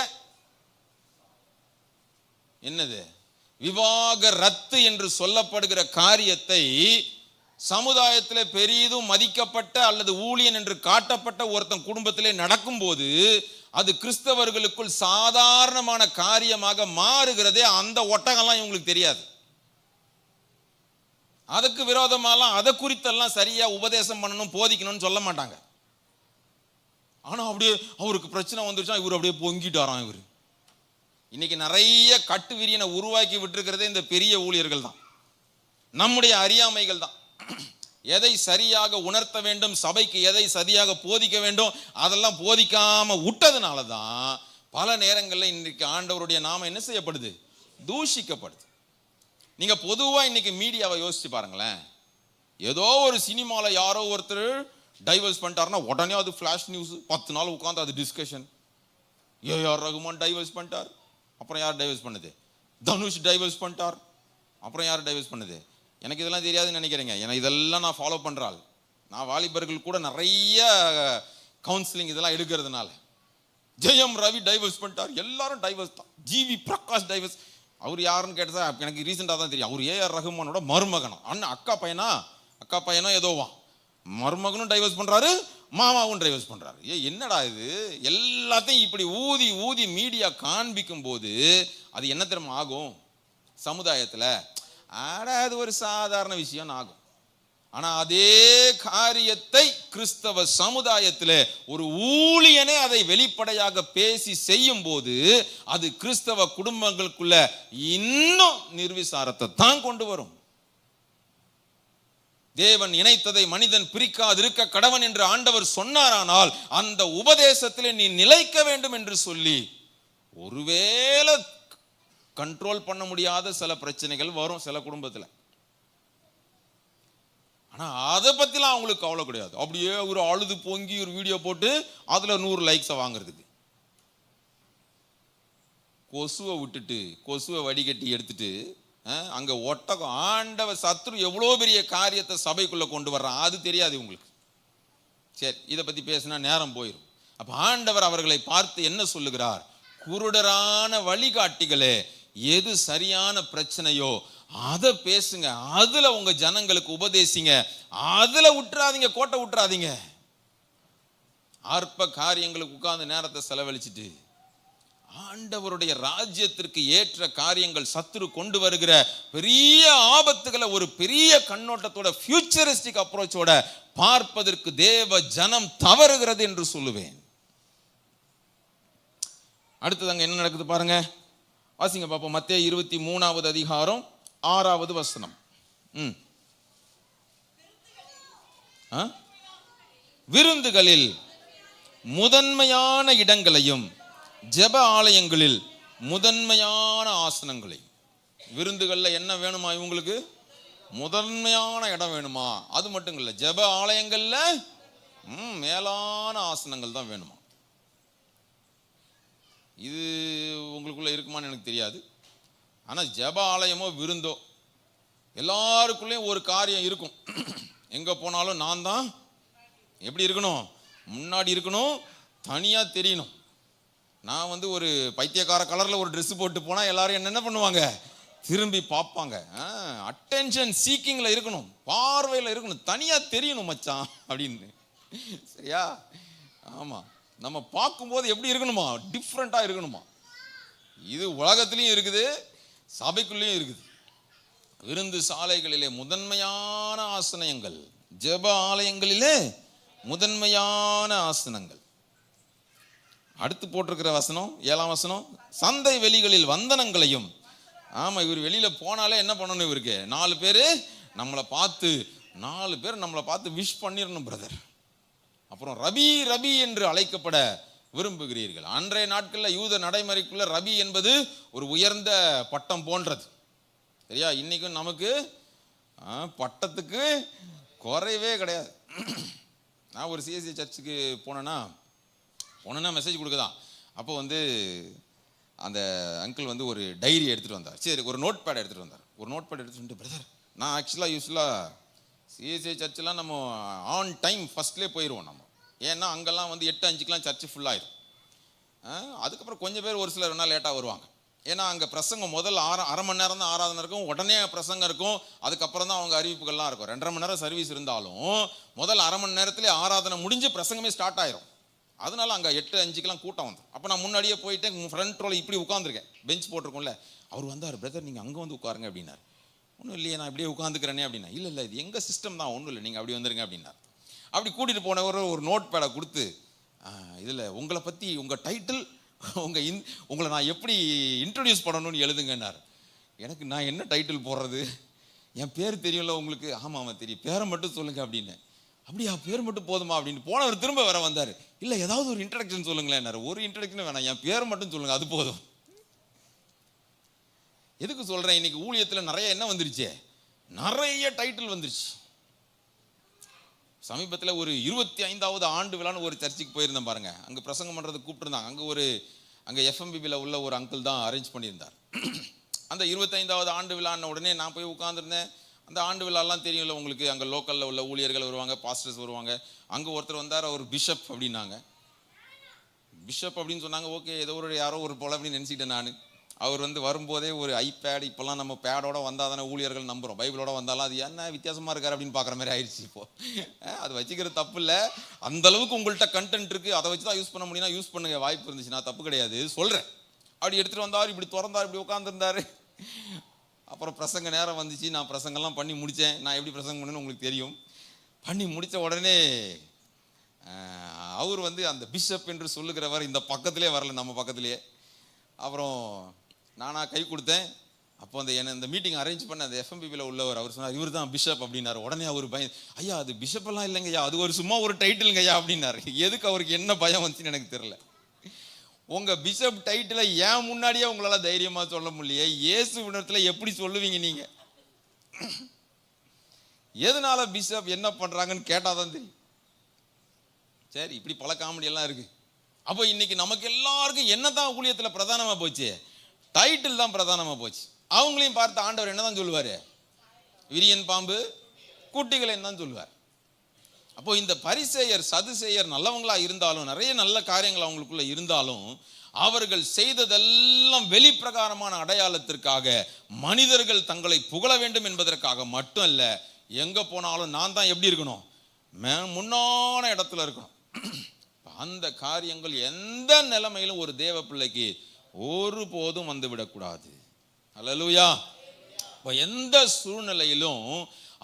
என்னது, விவாக ரத்து என்று சொல்லப்படுகிற காரியத்தை சமுதாயத்தில் பெரிதும் மதிக்கப்பட்ட அல்லது ஊழியன் என்று காட்டப்பட்ட ஒருத்தன் குடும்பத்திலே நடக்கும்போது அது கிறிஸ்தவர்களுக்குள் சாதாரணமான காரியமாக மாறுகிறதே. அந்த ஒட்டகம்லாம் இவங்களுக்கு தெரியாது. அதுக்கு விரோதமாலாம் அதை குறித்தெல்லாம் சரியா உபதேசம் பண்ணணும், போதிக்கணும்னு சொல்ல மாட்டாங்க. ஆனா அப்படியே அவருக்கு பிரச்சனை வந்துருச்சா இவர் அப்படியே பொங்கிட்டாராம். இவர் இன்னைக்கு நிறைய கட்டு விரியனை உருவாக்கி விட்டுருக்கிறதே இந்த பெரிய ஊழியர்கள் தான். நம்முடைய அறியாமைகள் தான். எதை சரியாக உணர்த்த வேண்டும், சபைக்கு எதை சரியாக போதிக்க வேண்டும், அதெல்லாம் போதிக்காம விட்டதுனால தான் பல நேரங்களில் இன்னைக்கு ஆண்டவருடைய நாமம் என்ன செய்யப்படுது, தூஷிக்கப்படுது. நீங்க பொதுவா இன்னைக்கு மீடியாவை யோசிச்சு பாருங்களேன். ஏதோ ஒரு சினிமாவில் யாரோ ஒருத்தர் டைவர்ஸ் பண்ணிட்டாருன்னா உடனே அது ஃபிளாஷ் நியூஸ், 10 நாள் உட்காந்து அது டிஸ்கஷன். ஏஆர் ரகுமான் டைவர்ஸ் பண்ணிட்டார், அப்புறம் யார் டைவர்ஸ் பண்ணுது, தனுஷ் டைவர்ஸ் பண்ணிட்டார், அப்புறம் யார் டைவர்ஸ் பண்ணுது. எனக்கு இதெல்லாம் தெரியாதுன்னு நினைக்கிறேங்க. ஏன்னா இதெல்லாம் நான் ஃபாலோ பண்ணுறாள். நான் வாலிபர்கள் கூட நிறைய கவுன்சிலிங் இதெல்லாம் எடுக்கிறதுனால. ஜெயம் ரவி டைவர்ஸ் பண்ணிட்டார், எல்லாரும் டைவர்ஸ் தான். GV Prakash divorce. அவர் யாருன்னு கேட்டதா எனக்கு ரீசெண்டாக தான் தெரியும். அவர் ஏஆர் ரகுமானோட மருமகனும் அண்ணன் அக்கா பையனோ ஏதோவான். மருமகனும் டைவர்ஸ் பண்ணுறாரு, மாமாவும் டைவர்ஸ் பண்ணுறாரு. என்னடா இது, எல்லாத்தையும் இப்படி ஊதி ஊதி மீடியா காண்பிக்கும் போது அது என்ன தெரியுமா ஆகும் சமுதாயத்தில்? அது ஒரு சாதாரண விஷயம் ஆகும். ஆனா அதே காரியத்தை கிறிஸ்தவ சமுதாயத்தில் ஒரு ஊழியனே அதை வெளிப்படையாக பேசி செய்யும் போது அது கிறிஸ்தவ குடும்பங்களுக்குள்ள இன்னும் நிர்விசாரத்தை தான் கொண்டு வரும். தேவன் இணைத்ததை மனிதன் பிரிக்காதிருக்க கடவன் என்று ஆண்டவர் சொன்னாரானால் அந்த உபதேசத்திலே நீ நிலைக்க வேண்டும் என்று சொல்லி ஒருவேளை கண்ட்ரோல் பண்ண முடியாத சில பிரச்சனைகள் வரும் சில குடும்பத்தில். ஆனா அதை பத்திலாம் அவங்களுக்கு கவலை கிடையாது. அப்படியே ஒரு அழுது பொங்கி ஒரு வீடியோ போட்டு அதுல 100 லைக்ஸை வாங்குறதுக்கு, கொசுவை விட்டுட்டு கொசுவை வடிகட்டி எடுத்துட்டு அங்க ஒட்டகம் ஆண்டவ சத்ரு எவ்வளோ பெரிய காரியத்தை சபைக்குள்ள கொண்டு வர்றான் அது தெரியாது உங்களுக்கு. சரி, இதை பத்தி பேசினா நேரம் போயிடும். அப்ப ஆண்டவர் அவர்களை பார்த்து என்ன சொல்லுகிறார்? குருடரான வழிகாட்டிகளே, எது சரியான பிரச்சனையோ அதை பேசுங்க, அதுல உங்க ஜனங்களுக்கு உபதேசிங்க, அதுல விட்டுறாதீங்க, கோட்டை விட்டுறாதீங்க. அற்ப காரியங்களுக்கு உட்கார்ந்து நேரத்தை செலவழிச்சிட்டு ஆண்டவருடைய ராஜ்யத்திற்கு ஏற்ற காரியங்கள் சத்துரு கொண்டு வருகிற பெரிய ஆபத்துகளை ஒரு பெரிய கண்ணோட்டத்தோட ஃபியூச்சரிஸ்டிக் அப்ரோச்சோட பார்ப்பதற்கு தேவ ஜனம் தவறுகிறது என்று சொல்லுவேன். அடுத்தது என்ன நடக்குது பாருங்க, வாசிங்க பாப்போம். மத்தேயு 23வது அதிகாரம் 6வது வசனம். விருந்துகளில் முதன்மையான இடங்களையும் ஜெப ஆலயங்களில் முதன்மையான ஆசனங்களையும். விருந்துகள்ல என்ன வேணுமா இவங்களுக்கு? முதன்மையான இடம் வேணுமா? அது மட்டும் இல்லை, ஜெப ஆலயங்கள்ல மேலான ஆசனங்கள் தான் வேணுமா. இது உங்களுக்குள்ள இருக்குமான்னு எனக்கு தெரியாது. ஆனா ஜெப ஆலயமோ விருந்தோ எல்லாருக்குள்ளேயும் ஒரு காரியம் இருக்கும். எங்க போனாலும் நான் தான் எப்படி இருக்கணும், முன்னாடி இருக்கணும், தனியா தெரியணும். நான் ஒரு பைத்தியக்கார கலர்ல ஒரு ட்ரெஸ் போட்டு போனா எல்லாரும் என்ன பண்ணுவாங்க, திரும்பி பார்ப்பாங்க. அட்டென்ஷன் சீக்கிங்ல இருக்கணும், பார்வையில இருக்கணும், தனியா தெரியணும் மச்சான் அப்படின்னு. சரியா? ஆமா, நம்ம பார்க்கும்போது எப்படி இருக்கணுமா, டிஃப்ரெண்டா இருக்கணுமா. இது உலகத்திலையும் இருக்குது, சபைக்குள்ளேயும் இருக்குது. விருந்து சாலைகளிலே முதன்மையான ஆசனங்கள், ஜெப ஆலயங்களிலே முதன்மையான ஆசனங்கள். அடுத்து போட்டிருக்கிற வசனம் 7ஆம் வசனம், சந்தை வெளிகளில் வந்தனங்களையும். ஆமா, இவர் வெளியில போனாலே என்ன பண்ணணும், இவருக்கு 4 பேர் நம்மளை பார்த்து விஷ் பண்ணிடணும் பிரதர். அப்புறம் ரபி ரபி என்று அழைக்கப்பட விரும்புகிறீர்கள். அன்றைய நாட்களில் யூத நடைமுறைக்குள்ள ரபி என்பது ஒரு உயர்ந்த பட்டம் போன்றது. சரியா? இன்னைக்கும் நமக்கு பட்டத்துக்கு குறைவே கிடையாது. நான் ஒரு சிஎஸ்சி சர்ச்சுக்கு போனேன்னா மெசேஜ் கொடுக்குதான். அப்போ அந்த அங்கிள் ஒரு டைரி எடுத்துகிட்டு வந்தார். சரி, ஒரு நோட் பேட் எடுத்துகிட்டு வந்தார். ஒரு நோட் பேட் எடுத்துகிட்டு பிரதர், நான் யூஸ்வலாக சிஎஸ்சி சர்ச்செலாம் நம்ம ஆன் டைம் ஃபஸ்ட்லேயே போயிடுவோம் நம்ம. ஏன்னா அங்கெல்லாம் 8:05க்கெலாம் சர்ச்சு ஃபுல்லாகிடும். அதுக்கப்புறம் கொஞ்சம் பேர் ஒரு சிலர் வேணால் லேட்டாக வருவாங்க. ஏன்னா அங்கே பிரசங்கம் முதல் அரை மணி நேரம் தான் ஆராதனை இருக்கும், உடனே பிரசங்கம் இருக்கும், அதுக்கப்புறம் தான் அவங்க அறிவிப்புகள்லாம் இருக்கும். 2.5 மணி நேரம் சர்வீஸ் இருந்தாலும் முதல் அரை மணி நேரத்துலேயே ஆராதனை முடிஞ்சு பிரசங்கமே ஸ்டார்ட் ஆயிரும். அதனால அங்கே 8:05க்கெலாம் கூட்டம் வந்துடும். அப்போ நான் முன்னாடியே போயிட்டு ஃப்ரண்ட் ரோல இப்படி உட்காந்துருக்கேன், பெஞ்ச் போட்டிருக்கோம்ல. அவர் வந்தார், பிரதர் நீங்கள் அங்கே உட்காருங்க அப்படின்னார். ஒன்றும் இல்லையே, நான் இப்படியே உட்காந்துக்கிறேனே அப்படின்னா. இல்லை இது எங்கள் சிஸ்டம் தான், ஒன்றும் இல்லை, நீங்கள் அப்படி வந்துருங்க அப்படின்னார். அப்படி கூட்டிகிட்டு போனவர் ஒரு நோட் பேடை கொடுத்து, இதில் உங்களை பற்றி உங்கள் டைட்டில், உங்களை நான் எப்படி இன்ட்ரடியூஸ் பண்ணணும்னு எழுதுங்கன்னார். எனக்கு நான் என்ன டைட்டில் போடுறது, என் பேர் தெரியும்ல உங்களுக்கு? ஆமாம் தெரியும், பேரை மட்டும் சொல்லுங்க அப்படின்னு. அப்படியா, பேர் மட்டும் போதுமா அப்படின்னு போனவர் திரும்ப வர வந்தார். இல்லை ஏதாவது ஒரு இன்ட்ரடக்ஷன் சொல்லுங்களேன். ஒரு இன்ட்ரடக்ஷன் வேணாம், என் பேரை மட்டும் சொல்லுங்க, அது போதும். எதுக்கு சொல்றேன், இன்னைக்கு ஊழியத்தில் நிறைய என்ன வந்துருச்சு, நிறைய டைட்டில் வந்துருச்சு. சமீபத்தில் ஒரு 25வது ஆண்டு விழான்னு ஒரு சர்ச்சுக்கு போயிருந்தேன் பாருங்க. அங்கே பிரசங்கம் பண்ணுறதுக்கு கூப்பிட்டுருந்தாங்க. அங்கே எஃப்எம்பிபியில் உள்ள ஒரு அங்கிள் தான் அரேஞ்ச் பண்ணியிருந்தார். அந்த 25வது ஆண்டு விழான உடனே நான் போய் உட்காந்துருந்தேன். அந்த ஆண்டு விழாலாம் தெரியும்ல உங்களுக்கு, அங்கே லோக்கலில் உள்ள ஊழியர்கள் வருவாங்க, பாஸ்டர்ஸ் வருவாங்க. அங்கே ஒருத்தர் வந்தார், அவர் பிஷப் அப்படின்னாங்க. பிஷப் அப்படின்னு சொன்னாங்க. ஓகே, ஏதோ ஒரு யாரோ ஒரு போல அப்படின்னு நினச்சிக்கிட்டேன் நான். அவர் வரும்போதே ஒரு ஐபேட், இப்போல்லாம் நம்ம பேடோட வந்தால் தானே ஊழியர்கள் நம்புகிறோம், பைபிளோட வந்தாலும் அது என்ன வித்தியாசமாக இருக்கார் அப்படின்னு பார்க்குற மாதிரி ஆயிடுச்சு. இப்போது அது வச்சுக்கிறது தப்பு இல்லை, அந்தளவுக்கு உங்கள்கிட்ட கண்டென்ட் இருக்குது, அதை வச்சு தான் யூஸ் பண்ண முடியும்னா யூஸ் பண்ணுங்க, வாய்ப்பு இருந்துச்சுன்னா, தப்பு கிடையாது சொல்கிறேன். அப்படி எடுத்துகிட்டு வந்தார், இப்படி திறந்தார், இப்படி உட்காந்துருந்தார். அப்புறம் பிரசங்க நேரம் வந்துச்சு, நான் பிரசங்கெல்லாம் பண்ணி முடித்தேன். நான் எப்படி பிரசங்கம் பண்ணுன்னு உங்களுக்கு தெரியும். பண்ணி முடித்த உடனே அவர் அந்த பிஷப் என்று சொல்லுகிறவர் இந்த பக்கத்திலே வரல, நம்ம பக்கத்திலேயே. அப்புறம் நானாக கை கொடுத்தேன். அப்போ இந்த மீட்டிங் அரேஞ்ச் பண்ண அந்த எஃப்எம்பிபியில் உள்ளவர் அவர் சொன்னார், இவர் தான் பிஷப் அப்படின்னாரு. உடனே அவர் ஐயா அது பிஷப்பெல்லாம் இல்லைங்கய்யா, அது ஒரு சும்மா ஒரு டைட்டிலுங்கய்யா அப்படின்னாரு. எதுக்கு அவருக்கு என்ன பயம் வந்துச்சுன்னு எனக்கு தெரியல. உங்கள் பிஷப் டைட்டிலை ஏன் முன்னாடியே உங்களால் தைரியமாக சொல்ல முடியலையே, இயேசு விடத்தில் எப்படி சொல்லுவீங்க நீங்கள்? எதனால பிஷப் என்ன பண்ணுறாங்கன்னு கேட்டால் தான் தெரியும். சரி, இப்படி பல காமெடியெல்லாம் இருக்குது. அப்போ இன்னைக்கு நமக்கு எல்லாருக்கும் என்ன தான் ஊழியத்தில் பிரதானமாக போச்சு, டைட்டில் தான் பிரதானமாக போச்சு. அவங்களையும் பார்த்து ஆண்டவர் என்ன தான் சொல்லுவார், விரியன் பாம்பு குட்டிகளை தான் சொல்லுவார். அப்போ இந்த பரிசேயர் சதுசேயர் நல்லவங்களா இருந்தாலும், நிறைய நல்ல காரியங்கள் அவங்களுக்குள்ள இருந்தாலும், அவர்கள் செய்ததெல்லாம் வெளிப்பிரகாரமான அடையாளத்திற்காக, மனிதர்கள் தங்களை புகழ வேண்டும் என்பதற்காக மட்டும் அல்ல. எங்க போனாலும் நான் தான் எப்படி இருக்கணும், முன்னான இடத்துல இருக்கணும். அந்த காரியங்கள் எந்த நிலைமையிலும் ஒரு தேவ பிள்ளைக்கு ஒருபோதும் வந்துவிடக்கூடாது. அல்லேலூயா. எந்த சூழ்நிலையிலும்,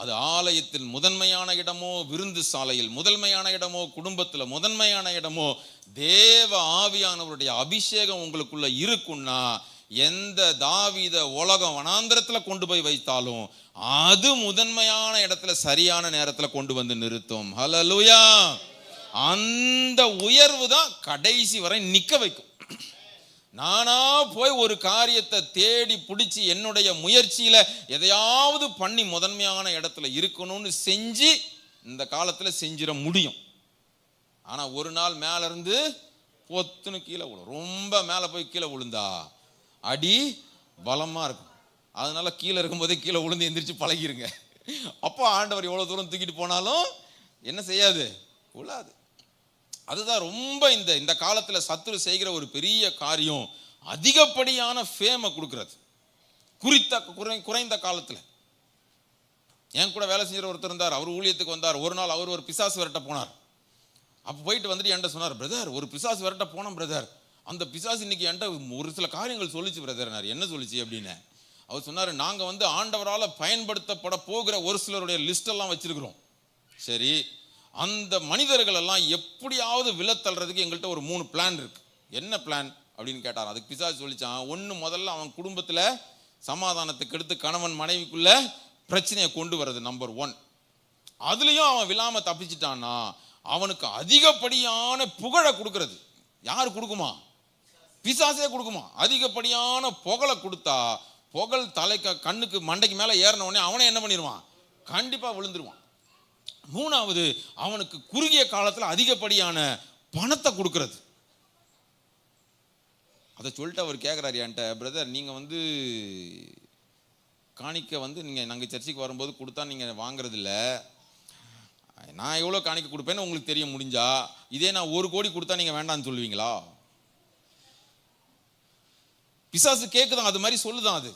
அது ஆலயத்தில் முதன்மையான இடமோ, விருந்து சாலையில் முதன்மையான இடமோ, குடும்பத்தில் முதன்மையான இடமோ, தேவ ஆவியானவருடைய அபிஷேகம் உங்களுக்குள்ள இருக்குன்னா, எந்த தாவீத உலகம் வனாந்திரத்தில் கொண்டு போய் வைத்தாலும் அது முதன்மையான இடத்துல சரியான நேரத்தில் கொண்டு வந்து நிறுத்தும். ஹல்லேலூயா. அந்த உயர்வு தான் கடைசி வரை நிற்க வைக்கும். நானா போய் ஒரு காரியத்தை தேடி பிடிச்சி என்னுடைய முயற்சியில எதையாவது பண்ணி முதன்மையான இடத்துல இருக்கணும்னு செஞ்சு இந்த காலத்துல செஞ்சிட முடியும். ஆனா ஒரு நாள் மேல இருந்து பொத்துன்னு கீழே விழும். ரொம்ப மேல போய் கீழே விழுந்தா அடி பலமா இருக்கும். அதனால கீழே இருக்கும்போதே கீழே விழுந்து எந்திரிச்சு பழகிருங்க. அப்போ ஆண்டவர் எவ்வளவு தூரம் தூக்கிட்டு போனாலும் என்ன செய்யாது, விழாது. அதுதான் ரொம்ப இந்த காலத்தில் சத்துரு செய்கிற ஒரு பெரிய காரியம், அதிகப்படியான ஃபேமை கொடுக்கறது. குறைந்த காலத்தில் என் கூட வேலை செஞ்ச ஒருத்தர் இருந்தார். அவர் ஊழியத்துக்கு வந்தார். ஒரு நாள் அவர் ஒரு பிசாசு விரட்ட போனார். அப்போ போயிட்டு வந்துட்டு என்கிட்ட சொன்னார், பிரதர் ஒரு பிசாசு விரட்ட போனோம் பிரதர், அந்த பிசாசு இன்னைக்கு என்கிட்ட ஒரு சில காரியங்கள் சொல்லிச்சு பிரதர். என்ன சொல்லிச்சு அப்படின்னு அவர் சொன்னார், நாங்கள் ஆண்டவரால் பயன்படுத்தப்பட போகிற ஒரு சிலருடைய லிஸ்ட் எல்லாம் வச்சிருக்கிறோம். சரி, அந்த மனிதர்கள் எல்லாம் எப்படியாவது விலத்தள்ளுறதுக்கு எங்கள்கிட்ட ஒரு 3 பிளான் இருக்கு. என்ன பிளான் அப்படின்னு கேட்டார். அதுக்கு பிசாசு சொல்லிச்சான், ஒன்று முதல்ல அவன் குடும்பத்தில் சமாதானத்துக்கு எடுத்து கணவன் மனைவிக்குள்ள பிரச்சனையை கொண்டு வர்றது நம்பர் 1. அதுலேயும் அவன் விழாம தப்பிச்சிட்டான்னா அவனுக்கு அதிகப்படியான புகழை கொடுக்கறது. யார் கொடுக்குமா? பிசாசே கொடுக்குமா. அதிகப்படியான புகழை கொடுத்தா புகழ் கண்ணுக்கு மண்டைக்கு மேலே ஏறின உடனே அவனை என்ன பண்ணிடுவான், கண்டிப்பாக விழுந்துருவான். 3வது, அவனுக்கு குறுகிய காலத்தில் அதிகப்படியான பணத்தை கொடுக்கறது. அதை சொல்லிட்டு அவர் கேட்குறாரு என்கிட்ட, பிரதர் நீங்கள் காணிக்க நீங்கள் நாங்கள் சர்ச்சுக்கு வரும்போது கொடுத்தா நீங்கள் வாங்குறதில்ல, நான் எவ்வளோ காணிக்க கொடுப்பேன்னு உங்களுக்கு தெரிய முடிஞ்சா, இதே நான் 1 கோடி கொடுத்தா நீங்கள் வேண்டாம்னு சொல்லுவீங்களா? பிசாசு கேட்குதான், அது மாதிரி சொல்லுதான். அது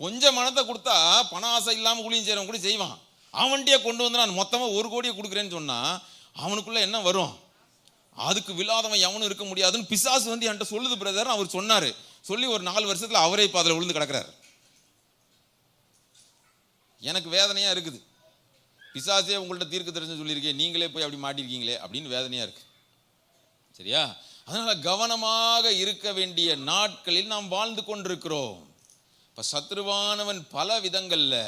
கொஞ்சம் மனத்தை கொடுத்தா பண ஆசை இல்லாமல் ஊழியம் செய்கிறவங்க கூட செய்வான். அவன்கிட்டயே கொண்டு வந்து நான் மொத்தமாக 1 கோடியை கொடுக்குறேன்னு சொன்னால் அவனுக்குள்ள என்ன வரும்? அதுக்கு விழாதவன் எவனும் இருக்க முடியாதுன்னு பிசாசு என்கிட்ட சொல்லுது பிரதர். அவர் சொன்னார். சொல்லி ஒரு 4 வருஷத்தில் அவரே இப்போ அதில் விழுந்து கிடக்கிறார். எனக்கு வேதனையாக இருக்குது. பிசாசே உங்கள்கிட்ட தீர்க்க தெரிஞ்சு சொல்லியிருக்கேன், நீங்களே போய் அப்படி மாட்டிருக்கீங்களே அப்படின்னு வேதனையாக இருக்கு. சரியா? அதனால கவனமாக இருக்க வேண்டிய நாட்களில் நாம் வாழ்ந்து கொண்டிருக்கிறோம். இப்போ சத்ருவானவன் பல விதங்களில்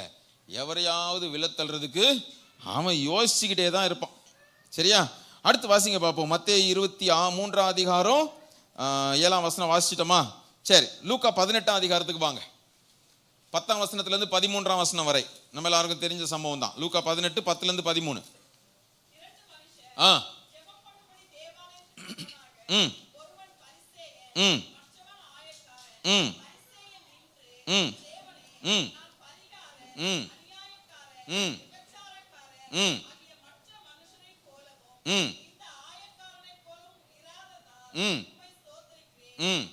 எவரையாவது விலத்தல்றதுக்கு அவன் யோசிச்சுக்கிட்டே தான் இருப்பான். சரியா? அடுத்து வாசிங்க பார்ப்போம். மத்தேயு 23ஆம் அதிகாரம் 7ஆம் வசனம் வாசிச்சிட்டோமா? சரி, லூக்கா 18ஆம் அதிகாரத்துக்கு வாங்க. 10ஆம் வசனத்திலிருந்து 13ஆம் வசனம் வரை நம்ம எல்லாருக்கும் தெரிஞ்ச சம்பவம் தான். லூக்கா 18 10லிருந்து 13. ம் ம் ம் ம் ம் ம் ம் ம் ம் ம் ம்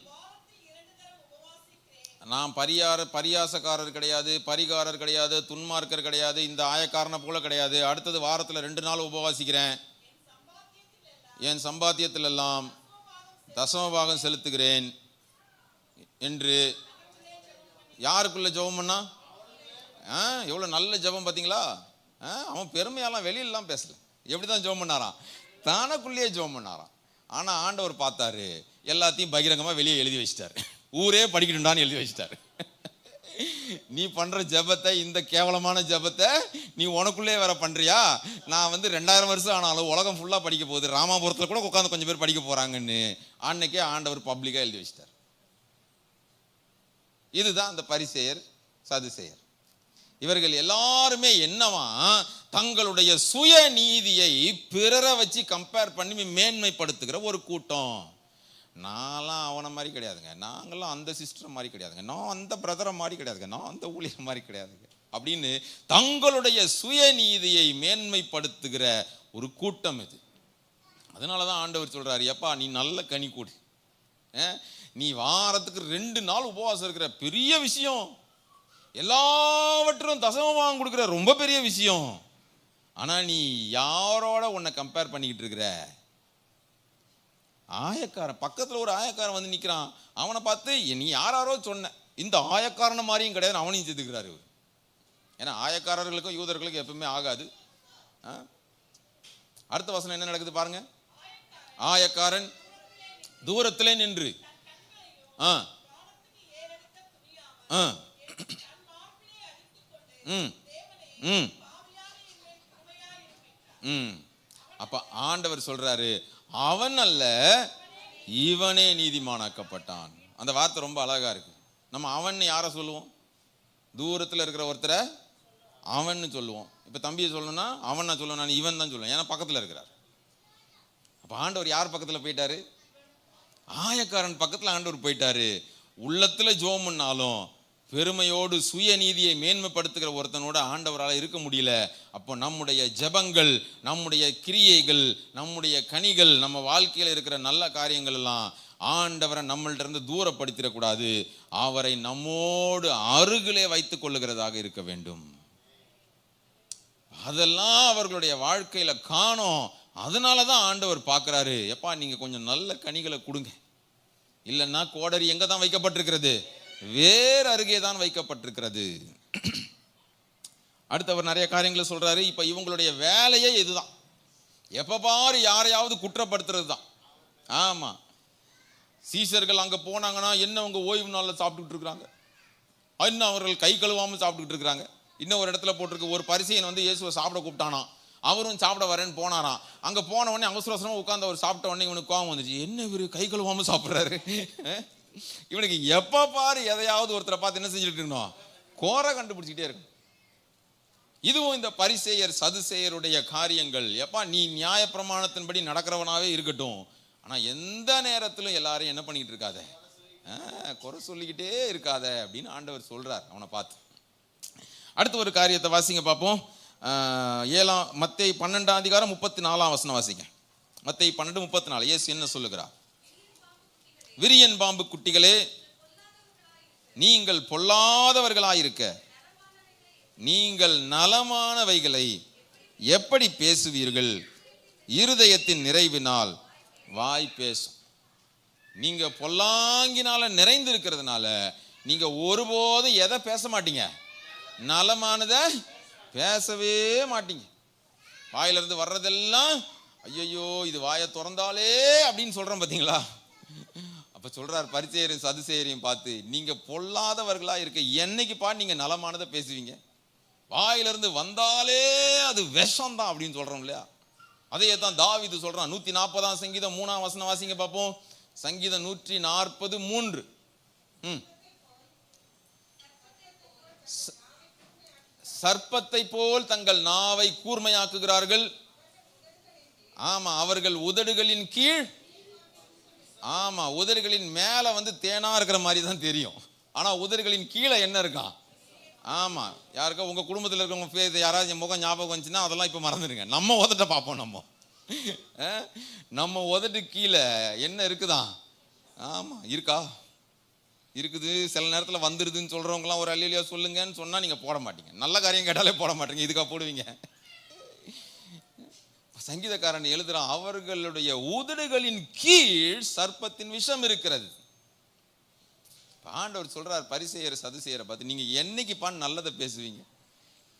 நான் பரியாசக்காரர் கிடையாது, பரிகாரர் கிடையாது, துன்மார்க்கர் கிடையாது, இந்த ஆயக்காரனை போல கிடையாது. அடுத்தது வாரத்தில் 2 நாள் உபவாசிக்கிறேன், என் சம்பாத்தியத்தில் எல்லாம் தசமபாகம் செலுத்துகிறேன் என்று யாருக்குள்ள ஜெபம் பண்ணா? எவ்வளோ நல்ல ஜெபம் பார்த்தீங்களா? அவன் பெருமையெல்லாம் வெளியிலலாம் பேசல. எப்படி தான் ஜெபம் பண்ணாராம்? தானக்குள்ளேயே ஜெபம் பண்ணாராம். ஆனால் ஆண்டவர் பார்த்தாரு, எல்லாத்தையும் பகிரங்கமாக வெளியே எழுதி வச்சிட்டாரு. ஊரே படிக்கணும்டான்னு எழுதி வச்சிட்டாரு. நீ பண்ற ஜெபத்தை, இந்த கேவலமான ஜெபத்தை நீ உனக்குள்ளே வேற பண்றியா? நான் 2000 வருஷம் ஆனாலும் உலகம் ஃபுல்லா படிக்க போகுது, ராமாபுரத்தில் கூட உட்காந்து கொஞ்சம் பேர் படிக்க போறாங்கன்னு அன்னைக்கே ஆண்டவர் பப்ளிக்கா எழுதி வச்சிட்டார். இதுதான் அந்த பரிசேயர் சதுசேயர். இவர்கள் எல்லாருமே என்னவா, தங்களுடைய சுய நீதியை பிறரை வச்சு கம்பேர் பண்ணி மேன்மைப்படுத்துகிற ஒரு கூட்டம். நான்லாம் அவனை மாதிரி கிடையாதுங்க, நாங்களாம் அந்த சிஸ்டர் மாதிரி கிடையாதுங்க, நான் அந்த பிரதரை மாதிரி கிடையாதுங்க, நான் அந்த ஊழியர் மாதிரி கிடையாதுங்க அப்படின்னு தங்களுடைய சுய நீதியை மேன்மைப்படுத்துகிற ஒரு கூட்டம் இது. அதனால தான் ஆண்டவர் சொல்றாரு, எப்பா நீ நல்ல கனி கூடு, நீ வாரத்துக்கு 2 நாள் உபவாசம் இருக்கிற பெரிய விஷயம், எல்லாவற்றும் தசமபாகம் கொடுக்குற ரொம்ப பெரிய விஷயம். ஆனா நீ யாரோட உன்னை கம்பேர் பண்ணிக்கிட்டு இருக்கிற? ஆயக்காரன் பக்கத்தில் ஒரு ஆயக்காரன் வந்து நிற்கிறான், அவனை பார்த்து நீ யாரோ சொன்ன, இந்த ஆயக்காரன மாதிரியும் கிடையாது, அவனையும் செதுக்கிறாரு. ஏன்னா ஆயக்காரர்களுக்கும் யூதர்களுக்கும் எப்பவுமே ஆகாது. அடுத்த வசனம் என்ன நடக்குது பாருங்க. ஆயக்காரன் தூரத்திலே நின்று அப்ப ஆண்டவர் சொல்றாரு, அவன் அல்ல இவனே நீதிமானாக்கப்பட்டான். அந்த வார்த்தை ரொம்ப அழகா இருக்கு. நம்ம அவன் யாரை சொல்லுவோம்? தூரத்தில் இருக்கிற ஒருத்தரை அவன்னு சொல்லுவோம். இப்போ தம்பியை சொல்லணும்னா அவன் நான் சொல்லுவேன், நான் இவன் தான் சொல்லுவேன், ஏன்னா பக்கத்தில் இருக்கிறார். அப்போ ஆண்டவர் யார் பக்கத்தில் போயிட்டாரு? ஆயக்காரன் பக்கத்தில் ஆண்டவர் போயிட்டாரு. உள்ளத்தில் ஜெபம் பண்ணாலும் பெருமையோடு சுய நீதியை மேன்மைப்படுத்துகிற ஒருத்தனோட ஆண்டவரால் இருக்க முடியல. அப்போ நம்முடைய ஜெபங்கள், நம்முடைய கிரியைகள், நம்முடைய கனிகள், நம்ம வாழ்க்கையில் இருக்கிற நல்ல காரியங்கள் எல்லாம் ஆண்டவரை நம்மள்ட்ட இருந்து தூரப்படுத்திடக்கூடாது, அவரை நம்மோடு அருகிலே வைத்துக் கொள்ளுகிறதாக இருக்க வேண்டும். அதெல்லாம் அவர்களுடைய வாழ்க்கையில காணோம். அதனாலதான் ஆண்டவர் பார்க்கிறாரு, எப்பா நீங்க கொஞ்சம் நல்ல கனிகளை கொடுங்க, இல்லைன்னா கோடரி எங்க தான் வைக்கப்பட்டிருக்கிறது? வேறு அருகே தான் வைக்கப்பட்டிருக்கிறது. அடுத்தவர் நிறைய காரியங்களை சொல்றாரு. இப்ப இவங்களுடைய வேலையே இதுதான், எப்ப பாரு யாரையாவது குற்றப்படுத்துறது தான். ஆமா, சீசர்கள் அங்க போனாங்கன்னா என்ன அவங்க ஓய்வு நாளில் சாப்பிட்டுட்டு இருக்கிறாங்க, இன்னும் அவர்கள் கை கழுவாம சாப்பிட்டுட்டு இருக்கிறாங்க. இன்னும் ஒரு இடத்துல போட்டிருக்கு, ஒரு பரிசேயன் வந்து இயேசுவை சாப்பிட கூப்பிட்டானா, அவரும் சாப்பிட வரேன்னு போனாரா. அங்க போன உடனே அவசர அவசரமா உட்காந்து அவர் சாப்பிட்ட உடனே இவனுக்கு கோவம் வந்துச்சு, என்ன இவரு கை கழுவாம சாப்பிட்றாரு. இவனுக்கு எப்ப பாரு எதையாவது ஒருத்தரை பார்த்து என்ன செஞ்சுட்டு இருக்கணும், கோரை கண்டுபிடிச்சிக்கிட்டே இருக்கும். இதுவும் இந்த பரிசேயர் சதுசேயருடைய காரியங்கள். எப்பா நீ நியாய பிரமாணத்தின்படி நடக்கிறவனாவே இருக்கட்டும், ஆனா எந்த நேரத்திலும் எல்லாரையும் என்ன பண்ணிக்கிட்டு இருக்காத, குறை சொல்லிக்கிட்டே இருக்காத அப்படின்னு ஆண்டவர் சொல்றார் அவனை பார்த்து. அடுத்த ஒரு காரியத்தை வாசிங்க பார்ப்போம். மத்தேயு 12ஆம் அதிகாரம் 34ஆம் வசனம் வாசிங்க. மத்தேயு 12:34. இயேசு என்ன சொல்லுகிறார்? விரியன் பாம்பு குட்டிகளே, நீங்கள் பொல்லாதவர்களாயிருக்க நீங்கள் நலமானவைகளை எப்படி பேசுவீர்கள்? இருதயத்தின் நிறைவினால் வாய் பேசும். நீங்க பொல்லாங்கினால நிறைந்து இருக்கிறதுனால நீங்க ஒருபோதும் எதை பேச மாட்டீங்க? நலமானதை பேசவே மாட்டீங்க. வாயிலிருந்து வர்றதெல்லாம் ஐயோ இது வாயை திறந்தாலே அப்படின்னு சொல்றோம் பார்த்தீங்களா? அப்ப சொல்றார் பரிசேயரையும் சதுசேயரையும் பார்த்து, நீங்க பொல்லாதவர்களா இருக்க என்னைக்குப்பா நீங்க நலமானதை பேசுவீங்க? வாயிலிருந்து வந்தாலே அது விஷம் தான் அப்படின்னு சொல்றோம் இல்லையா? அதையே தான் தாவீது சொல்றான். 140 சங்கீதம் 3 வசனம் வாசிங்க பார்ப்போம். சங்கீதம் 140:3. சர்ப்பத்தை போல் தங்கள் நாவை கூர்மையாக்குகிறார்கள். ஆமா, அவர்கள் உதடுகளின் கீழ், ஆமா உதடுகளின் மேல தேனா இருக்கிற மாதிரி தான் தெரியும். ஆனா உதடுகளின் கீழே என்ன இருக்கான்? ஆமா, யாருக்கா உங்க குடும்பத்தில் இருக்கவங்க யாராவது முகம் ஞாபகம் வந்துச்சுன்னா அதெல்லாம் இப்ப மறந்துடுங்க. நம்ம உதட்ட பார்ப்போம். நம்ம உதட்டு கீழே என்ன இருக்குதான்? ஆமா, இருக்கா? இருக்குது. சில நேரத்தில் வந்துடுதுன்னு சொல்றவங்களாம் ஒரு அல்லேலூயா சொல்லுங்கன்னு சொன்னா நீங்க போட மாட்டீங்க. நல்ல காரியம் கேட்டாலே போட மாட்டீங்க. இதுக்கா போடுவீங்க? சங்கீதக்காரன் எழுதுறான், அவர்களுடைய உதடுகளின் கீழ் சர்ப்பத்தின் விஷம் இருக்கிறது. ஆண்டவர் சொல்றார், பரிசேயர் சதுசேயரை பார்த்து, நீங்க என்னைக்கு நல்லதை பேசுவீங்க?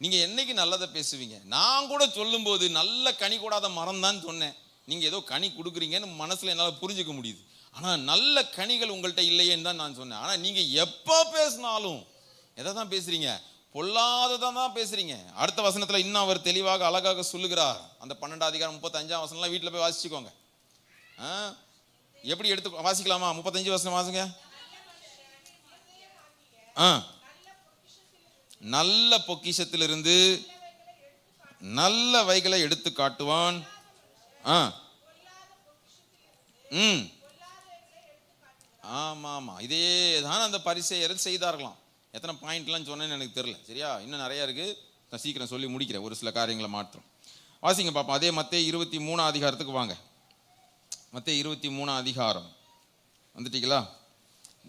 நீங்க என்னைக்கு நல்லதை பேசுவீங்க? நான் கூட சொல்லும் போது நல்ல கனி கூடாத மரம் தான் சொன்னேன். நீங்க ஏதோ கனி கொடுக்குறீங்கன்னு மனசுல என்னால் புரிஞ்சுக்க முடியுது. ஆனா நல்ல கனிகள் உங்கள்கிட்ட இல்லையேன்னு தான் நான் சொன்னேன். ஆனா நீங்க எப்ப பேசினாலும் எதை தான் பேசுறீங்க? பொல்லாததான் தான் பேசுறீங்க. அடுத்த வசனத்துல இன்னும் அவர் தெளிவாக அழகாக சொல்லுகிறார். அந்த 12 அதிகாரம் 35 வசனம்லாம் வீட்டில் போய் வாசிச்சுக்கோங்க. எப்படி எடுத்து வாசிக்கலாமா? 35 வசனம் வாசிங்க. நல்ல பொக்கிஷத்திலிருந்து நல்ல வைகளை எடுத்து காட்டுவான். ஆமா ஆமா, இதே தான் அந்த பரிசேயர்கள் செய்தார்களாம். எத்தனை பாயிண்ட்லாம் சொன்னேன்னு எனக்கு தெரியல. சரியா? இன்னும் நிறைய இருக்கு. நான் சீக்கிரம் சொல்லி முடிக்கிறேன். ஒரு சில காரியங்களை மாற்றம் வாசிங்க பாப்போம். அதே மத்தேயு 23 அதிகாரத்துக்கு வாங்க. மத்தேயு 23 அதிகாரம் வந்துட்டீங்களா?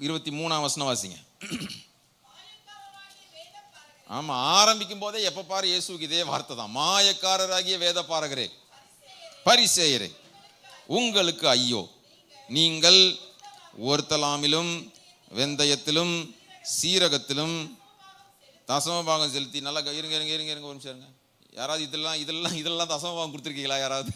23 வசனம் வாசிங்க. ஆமா, ஆரம்பிக்கும் போதே எப்ப பாரு இயேசுக்கு இதே வார்த்தை தான். மாயக்காரராகிய வேத பாரகரே, பரிசேயரே, உங்களுக்கு ஐயோ, நீங்கள் ஒர்த்தலாமிலும் வெந்தயத்திலும் சீரகத்திலும் தசமபாகம் செலுத்தி நல்லா இருங்க இருங்க இருங்க இருங்க ஒரு நிமிஷம் இருங்க. யாராவது இதெல்லாம் தசமபாகம் கொடுத்துருக்கீங்களா? யாராவது?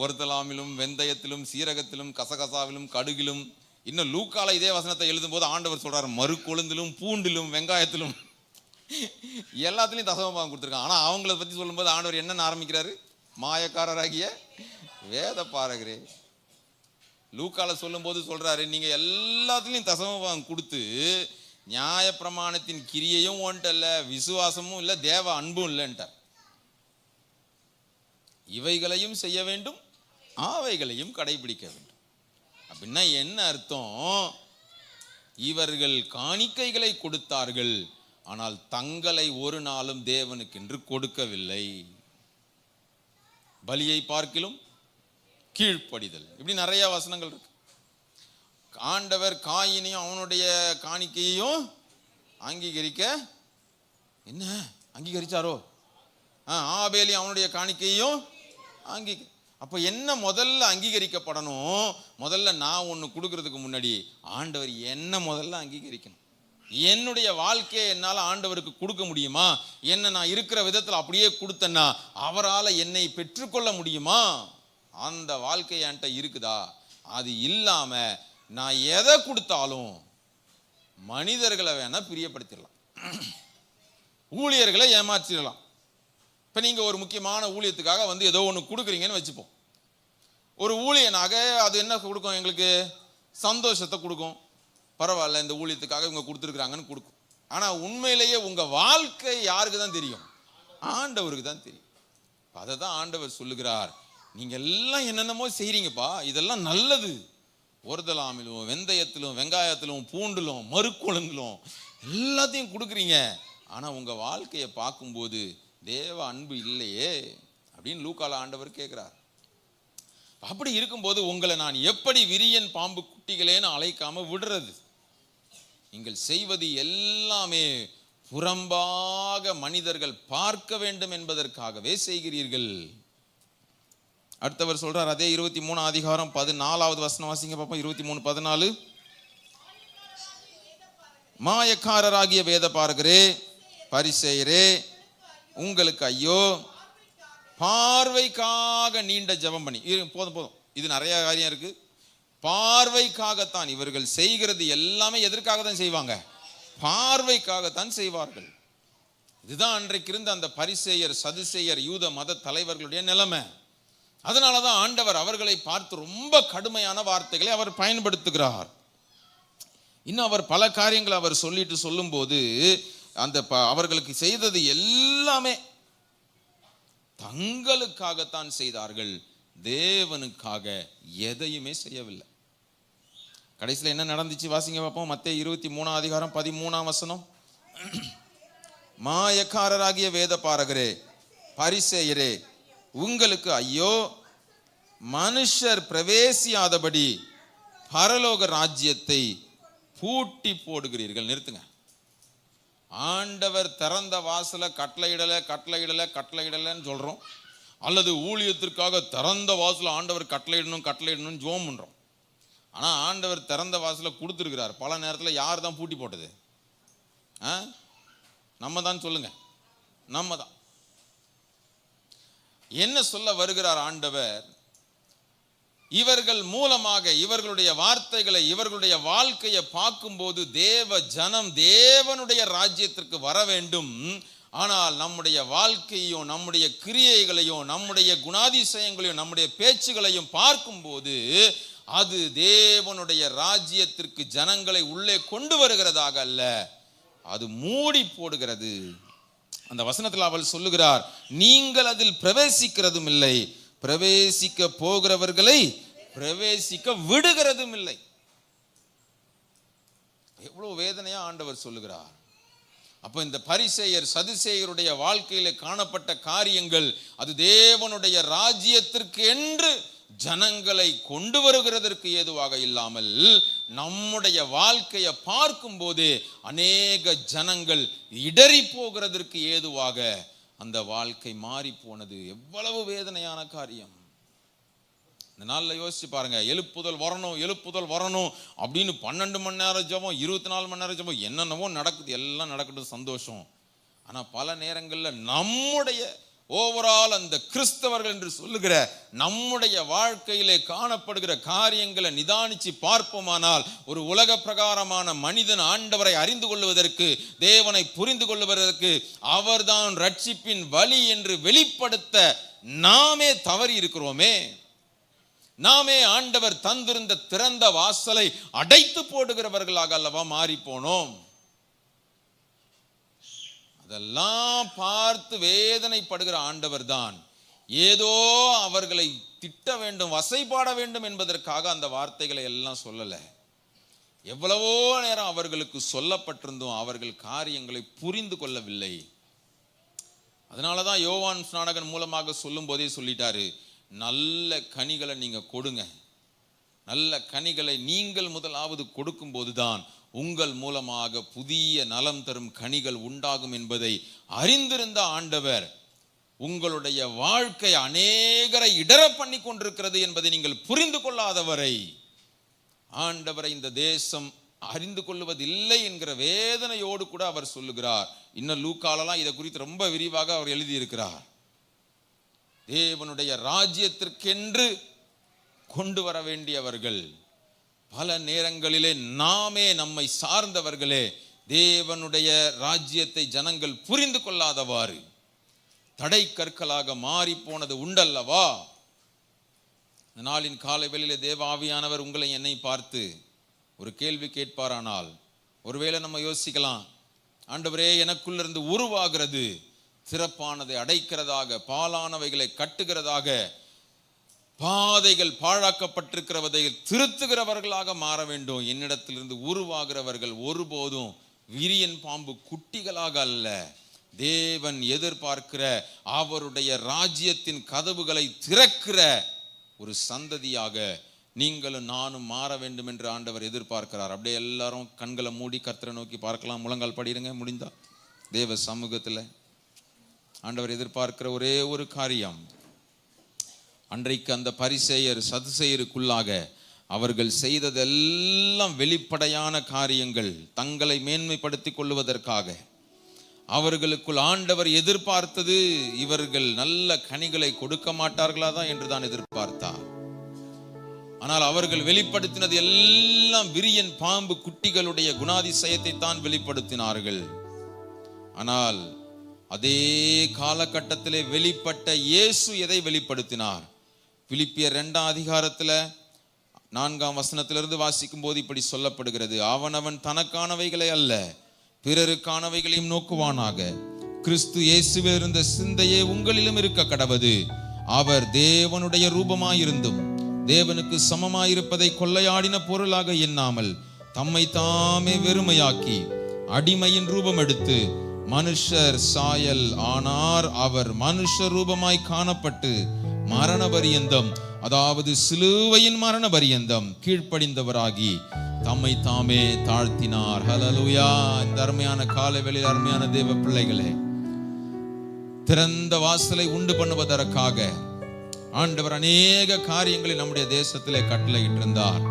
ஒர்த்தலாமிலும் வெந்தயத்திலும் சீரகத்திலும் கசகசாவிலும் கடுகிலும். இன்னும் லூக்கால இதே வசனத்தை எழுதும் போது ஆண்டவர் சொல்றாரு, மறுக்கொழுந்திலும் பூண்டிலும் வெங்காயத்திலும் எல்லாத்துலயும் தசமபாகம் கொடுத்துருக்காங்க. ஆனா அவங்கள பத்தி சொல்லும் போது ஆண்டவர் என்னன்னு ஆரம்பிக்கிறாரு? மாயக்காரராகிய வேத பாரகரே. லூக்கால சொல்லும் போது சொல்றாரு, நீங்க எல்லாத்துலயும் தசமபாகம் கொடுத்து நியாய பிரமாணத்தின் கிரியையும் ஒன்ட்டு இல்ல, விசுவாசமும் இல்ல, தேவ அன்பும் இல்லைன்ட்டார். இவைகளையும் செய்ய வேண்டும், அவைகளையும் கடைபிடிக்க வேண்டும். அப்படின்னா என்ன அர்த்தம்? இவர்கள் காணிக்கைகளை கொடுத்தார்கள், ஆனால் தங்களை ஒரு நாளும் தேவனுக்கென்று கொடுக்கவில்லை. பலியை பார்க்கிலும் கீழ்ப்படிதல். இப்படி நிறைய வசனங்கள் இருக்கு. ஆண்டவர் காயினையும் அவனுடைய காணிக்கையையும் அங்கீகரிச்சாரோ? ஆபேலையும் அவனுடைய காணிக்கையையும் அப்ப என்ன முதல்ல அங்கீகரிக்கப்படணும்? முதல்ல நான் ஒண்ணு கொடுக்கறதுக்கு முன்னாடி ஆண்டவர் என்ன முதல்ல அங்கீகரிக்கணும். என்னுடைய வாழ்க்கையை என்னால ஆண்டவருக்கு கொடுக்க முடியுமா? என்ன நான் இருக்கிற விதத்தில் அப்படியே கொடுத்தேன்னா அவரால் என்னை பெற்றுக்கொள்ள முடியுமா? அந்த வாழ்க்கை என்கிட்ட இருக்குதா? அது இல்லாம நான் எதை கொடுத்தாலும் மனிதர்களை வேணா பிரியப்படுத்திடலாம், ஊழியர்களை ஏமாற்றிடலாம். இப்ப நீங்க ஒரு முக்கியமான ஊழியத்துக்காக ஏதோ ஒன்று கொடுக்குறீங்கன்னு வச்சுப்போம். ஒரு ஊழியனாக அது என்ன கொடுக்கும்? எங்களுக்கு சந்தோஷத்தை கொடுக்கும். பரவாயில்ல, இந்த ஊழியத்துக்காக இவங்க கொடுத்துருக்குறாங்கன்னு கொடுக்கும். ஆனா உண்மையிலேயே உங்க வாழ்க்கை யாருக்கு தான் தெரியும்? ஆண்டவருக்கு தான் தெரியும். அதை தான் ஆண்டவர் சொல்லுகிறார், நீங்க எல்லாம் என்னென்னமோ செய்றீங்கப்பா, இதெல்லாம் நல்லது. ஒருதலாமிலும் வெந்தயத்திலும் வெங்காயத்திலும் பூண்டிலும் மறுக்குழந்திலும் எல்லாத்தையும் கொடுக்குறீங்க. ஆனா உங்க வாழ்க்கையை பார்க்கும்போது தேவ அன்பு இல்லையே அப்படின்னு லூக்கால ஆண்டவர் கேட்கிறார். அப்படி இருக்கும்போது உங்களை நான் எப்படி விரியன் பாம்பு குட்டிகளேன்னு அழைக்காம விடுறது? நீங்கள் செய்வது எல்லாமே புறம்பாக மனிதர்கள் பார்க்க வேண்டும் என்பதற்காகவே செய்கிறீர்கள். அடுத்தவர் சொல்றார், அதே 23 அதிகாரம் 14 வசனம் வாசிங்க பாப்போம். 23:14. மாயக்காரராகிய வேத பாரகரே, பரிசேயரே, உங்களுக்கு ஐயோ, பார்வைக்காக நீண்ட ஜெபம் பண்ணி. போதும், இது நிறைய காரியம் இருக்கு. பார்வைக்காகத்தான் இவர்கள் செய்கிறது எல்லாமே. எதற்காக தான் செய்வாங்க? பார்வைக்காகத்தான் செய்வார்கள். இதுதான் அன்றைக்கு இருந்த அந்த பரிசேயர் சதுசேயர் யூத மத தலைவர்களுடைய நிலைமை. அதனாலதான் ஆண்டவர் அவர்களை பார்த்து ரொம்ப கடுமையான வார்த்தைகளை அவர் பயன்படுத்துகிறார். இன்னும் அவர் பல காரியங்களை அவர் சொல்லும் போது அந்த அவர்களுக்கு செய்தது எல்லாமே தங்களுக்காகத்தான் செய்தார்கள், தேவனுக்காக எதையுமே செய்யவில்லை. கடைசியில் என்ன நடந்துச்சு வாசிங்க பார்ப்போம். மத்தேயு 23:13. மாயக்காரராகிய வேத பாரகரே பரிசேயரே உங்களுக்கு ஐயோ, மனுஷர் பிரவேசியாதபடி பரலோக ராஜ்யத்தை பூட்டி போடுகிறீர்கள். நிறுத்துங்க. ஆண்டவர் திறந்த வாசல கட்டளையிடலன்னு சொல்றோம், அல்லது ஊழியத்திற்காக திறந்த வாசல ஆண்டவர் கட்டளையிடணும் ஜோம் பண்றோம். ஆனா ஆண்டவர் திறந்த வாசல கொடுத்துருக்கிறார். பல நேரத்தில் யார் தான் பூட்டி போட்டது? நம்ம தான். சொல்லுங்க, நம்ம தான். என்ன சொல்ல வருகிறார் ஆண்டவர்? இவர்கள் மூலமாக இவர்களுடைய வார்த்தைகளை இவர்களுடைய வாழ்க்கையை பார்க்கும்போது தேவ ஜனம் தேவனுடைய ராஜ்யத்திற்கு வர வேண்டும். ஆனால் நம்முடைய வாழ்க்கையும் நம்முடைய கிரியைகளையும் நம்முடைய குணாதிசயங்களையும் நம்முடைய பேச்சுகளையும் பார்க்கும்போது அது தேவனுடைய ராஜ்யத்திற்கு ஜனங்களை உள்ளே கொண்டு வருகிறதாக அல்ல, அது மூடி போடுகிறது. அந்த வசனத்தில் அவள் சொல்லுகிறார், நீங்கள் அதில் பிரவேசிக்கிறதும் இல்லை, பிரவேசிக்க போகிறவர்களை பிரவேசிக்க விடுகிறதும் இல்லை. எவ்வளவு வேதனையா ஆண்டவர் சொல்லுகிறார். அப்ப இந்த பரிசேயர் சதுசேயருடைய வாழ்க்கையில காணப்பட்ட காரியங்கள் அது தேவனுடைய ராஜ்யத்திற்கு என்று ஜனங்களை கொண்டு வருகிறதற்கு ஏதுவாக இல்லாமல் நம்முடைய வாழ்க்கையை பார்க்கும் போது அநேக ஜனங்கள் இடறி போகிறதற்கு ஏதுவாக அந்த வாழ்க்கை மாறி போனது. எவ்வளவு வேதனையான காரியம். இந்த நாளில் யோசிச்சு பாருங்க. எழுப்புதல் வரணும் அப்படின்னு 12 மணி நேரம் ஜெபம், 24 மணி நேரம் ஜெபம், என்னென்னவோ நடக்குது, எல்லாம் நடக்கட்டும், சந்தோஷம். ஆனா பல நேரங்களில் நம்முடைய ஓவரால் அந்த கிறிஸ்தவர்கள் என்று சொல்லுகிற நம்முடைய வாழ்க்கையிலே காணப்படுகிற காரியங்களை நிதானிச்சு பார்ப்போமானால் ஒரு உலக பிரகாரமான மனிதன் ஆண்டவரை அறிந்து கொள்வதற்கு, தேவனை புரிந்து கொள்வதற்கு, அவர்தான் ரட்சிப்பின் வழி என்று வெளிப்படுத்த நாமே தவறி இருக்கிறோமே. நாமே ஆண்டவர் தந்திருந்த திறந்த வாசலை அடைத்து போடுகிறவர்களாக அல்லவா மாறி போனோம். அதெல்லாம் பார்த்து வேதனைப்படுகிற ஆண்டவர் தான் ஏதோ அவர்களை திட்ட வேண்டும், வசைபாட வேண்டும் என்பதற்காக அந்த வார்த்தைகளை எல்லாம் சொல்லல. எவ்வளவோ நேரம் அவர்களுக்கு சொல்லப்பட்டிருந்தும் அவர்கள் காரியங்களை புரிந்து கொள்ளவில்லை. அதனாலதான் யோவான் ஸ்நானகன் மூலமாக சொல்லும் போதே சொல்லிட்டாரு, நல்ல கனிகளை நீங்க கொடுங்க. நல்ல கனிகளை நீங்கள் முதலாவது கொடுக்கும் போதுதான் உங்கள் மூலமாக புதிய நலம் தரும் கனிகள் உண்டாகும் என்பதை அறிந்திருந்த ஆண்டவர் உங்களுடைய வாழ்க்கை அநேகரை இடர பண்ணி கொண்டிருக்கிறது என்பதை நீங்கள் புரிந்து கொள்ளாதவரை ஆண்டவரை இந்த தேசம் அறிந்து கொள்வதில்லை என்கிற வேதனையோடு கூட அவர் சொல்லுகிறார். இன்னும் லூக்காலெல்லாம் இதை குறித்து ரொம்ப விரிவாக அவர் எழுதியிருக்கிறார். தேவனுடைய ராஜ்யத்திற்கென்று கொண்டு வர வேண்டியவர்கள் பல நேரங்களிலே நாமே நம்மை சார்ந்தவர்களே தேவனுடைய ராஜ்யத்தை ஜனங்கள் புரிந்து கொள்ளாதவாறு தடை கற்களாக மாறி போனது உண்டல்லவா. நாளின் காலை வேளையிலே தேவ ஆவியானவர் உங்களை என்னை பார்த்து ஒரு கேள்வி கேட்பாரானால், ஒருவேளை நம்ம யோசிக்கலாம், ஆண்டவரே எனக்குள்ளிருந்து உருவாகிறது சிறப்பானதை அடைக்கிறதாக, பாலானவைகளை கட்டுகிறதாக, பாதைகள் பாழாக்கப்பட்டிருக்கிறவதை திருத்துகிறவர்களாக மாற வேண்டும். என்னிடத்திலிருந்து உருவாகிறவர்கள் ஒருபோதும் விரியன் பாம்பு குட்டிகளாக அல்ல, தேவன் எதிர்பார்க்கிற அவருடைய ராஜ்யத்தின் கதவுகளை திறக்கிற ஒரு சந்ததியாக நீங்களும் நானும் மாற வேண்டும் என்று ஆண்டவர் எதிர்பார்க்கிறார். அப்படியே எல்லாரும் கண்களை மூடி கர்த்தரை நோக்கி பார்க்கலாம். முழங்கால் படிடுங்க முடிந்தா. தேவ சமூகத்தில் ஆண்டவர் எதிர்பார்க்கிற ஒரே ஒரு காரியம், அன்றைக்கு அந்த பரிசேயர் சதுசேயருக்குள்ளாக அவர்கள் செய்ததெல்லாம் வெளிப்படையான காரியங்கள், தங்களை மேன்மைப்படுத்திக் கொள்வதற்காக. அவர்களுக்குள் ஆண்டவர் எதிர்பார்த்தது இவர்கள் நல்ல கனிகளை கொடுக்க மாட்டார்களா தான் என்றுதான் எதிர்பார்த்தார். ஆனால் அவர்கள் வெளிப்படுத்தினது எல்லாம் விரியன் பாம்பு குட்டிகளுடைய குணாதிசயத்தை தான் வெளிப்படுத்தினார்கள். ஆனால் அதே காலகட்டத்திலே வெளிப்பட்ட இயேசு எதை வெளிப்படுத்தினார்? பிலிப்பியர் 2ஆம் அதிகாரத்துல 4ஆம் வசனத்திலிருந்து வாசிக்கும் போது இப்படி சொல்லப்படுகிறது, அவனவன் தனக்கானவைகளை அல்ல பிறருக்கானவைகளையும் நோக்குவானாக, கிறிஸ்து இயேசுவில் இருந்த சிந்தையே உங்களிலும் இருக்க கடவது. அவர் தேவனுடைய ரூபமாயிருந்தும் தேவனுக்கு சமமாயிருப்பதை கொள்ளையாடின பொருளாக எண்ணாமல் தம்மை தாமே வெறுமையாக்கி அடிமையின் ரூபம் எடுத்து மனுஷர் சாயல் ஆனார். அவர் மனுஷ ரூபமாய் காணப்பட்டு மரண பரியந்தம், அதாவது சிலுவையின் மரண பரியந்தம் கீழ்ப்படிந்தவராகி தம்மை தாமே தாழ்த்தினார். ஹல்லேலூயா. இந்த அருமையான காலைவேளையில் அருமையான தேவ பிள்ளைகளே, திறந்த வாசலை உண்டு பண்ணுவதற்காக ஆண்டவர் அநேக காரியங்களை நம்முடைய தேசத்திலே கட்டளையிட்டிருந்தார்.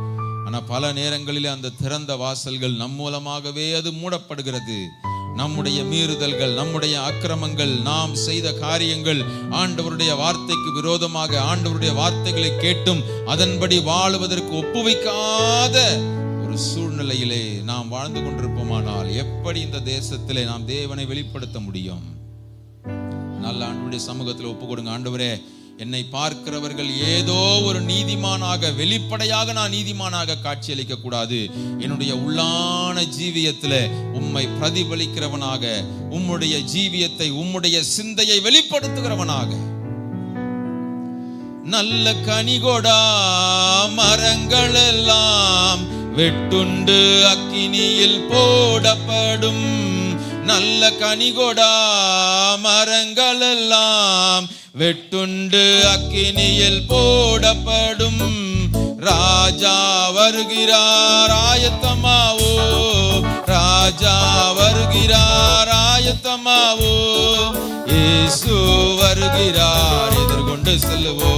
ஆனா பல நேரங்களிலே அந்த திறந்த வாசல்கள் நம் மூலமாகவே அது மூடப்படுகிறது. நம்முடைய மீறுதல்கள், நம்முடைய அக்கிரமங்கள், நாம் செய்த காரியங்கள், ஆண்டவருடைய வார்த்தைக்கு விரோதமாக ஆண்டவருடைய வார்த்தைகளை கேட்டும் அதன்படி வாழுவதற்கு ஒப்புவிக்காத ஒரு சூழ்நிலையிலே நாம் வாழ்ந்து கொண்டிருப்போமானால் எப்படி இந்த தேசத்திலே நாம் தேவனை வெளிப்படுத்த முடியும்? நல்ல ஆண்டவருடைய சமூகத்தில் ஒப்பு கொடுங்க. ஆண்டவரே, என்னை பார்க்கிறவர்கள் ஏதோ ஒரு நீதிமானாக, வெளிப்படையாக நான் நீதிமானாக காட்சியளிக்க கூடாது. என்னுடைய உள்ளான ஜீவியத்தில் உம்மை பிரதிபலிக்கிறவனாக, உம்முடைய ஜீவியத்தை, உம்முடைய சிந்தையை வெளிப்படுத்துகிறவனாக. நல்ல கனிகொடா மரங்கள் எல்லாம் வெட்டுண்டு அக்கினியில் போடப்படும். நல்ல கனிகொடா மரங்கள் எல்லாம் வெட்டுண்டு அக்கினியில் போடப்படும். ராஜா வருகிறார் ஆயத்தமாவோ, ராஜா வருகிறார் ஆயத்தமாவோ, இயேசு வருகிறார் எதிர்கொண்டு செல்லுவோ.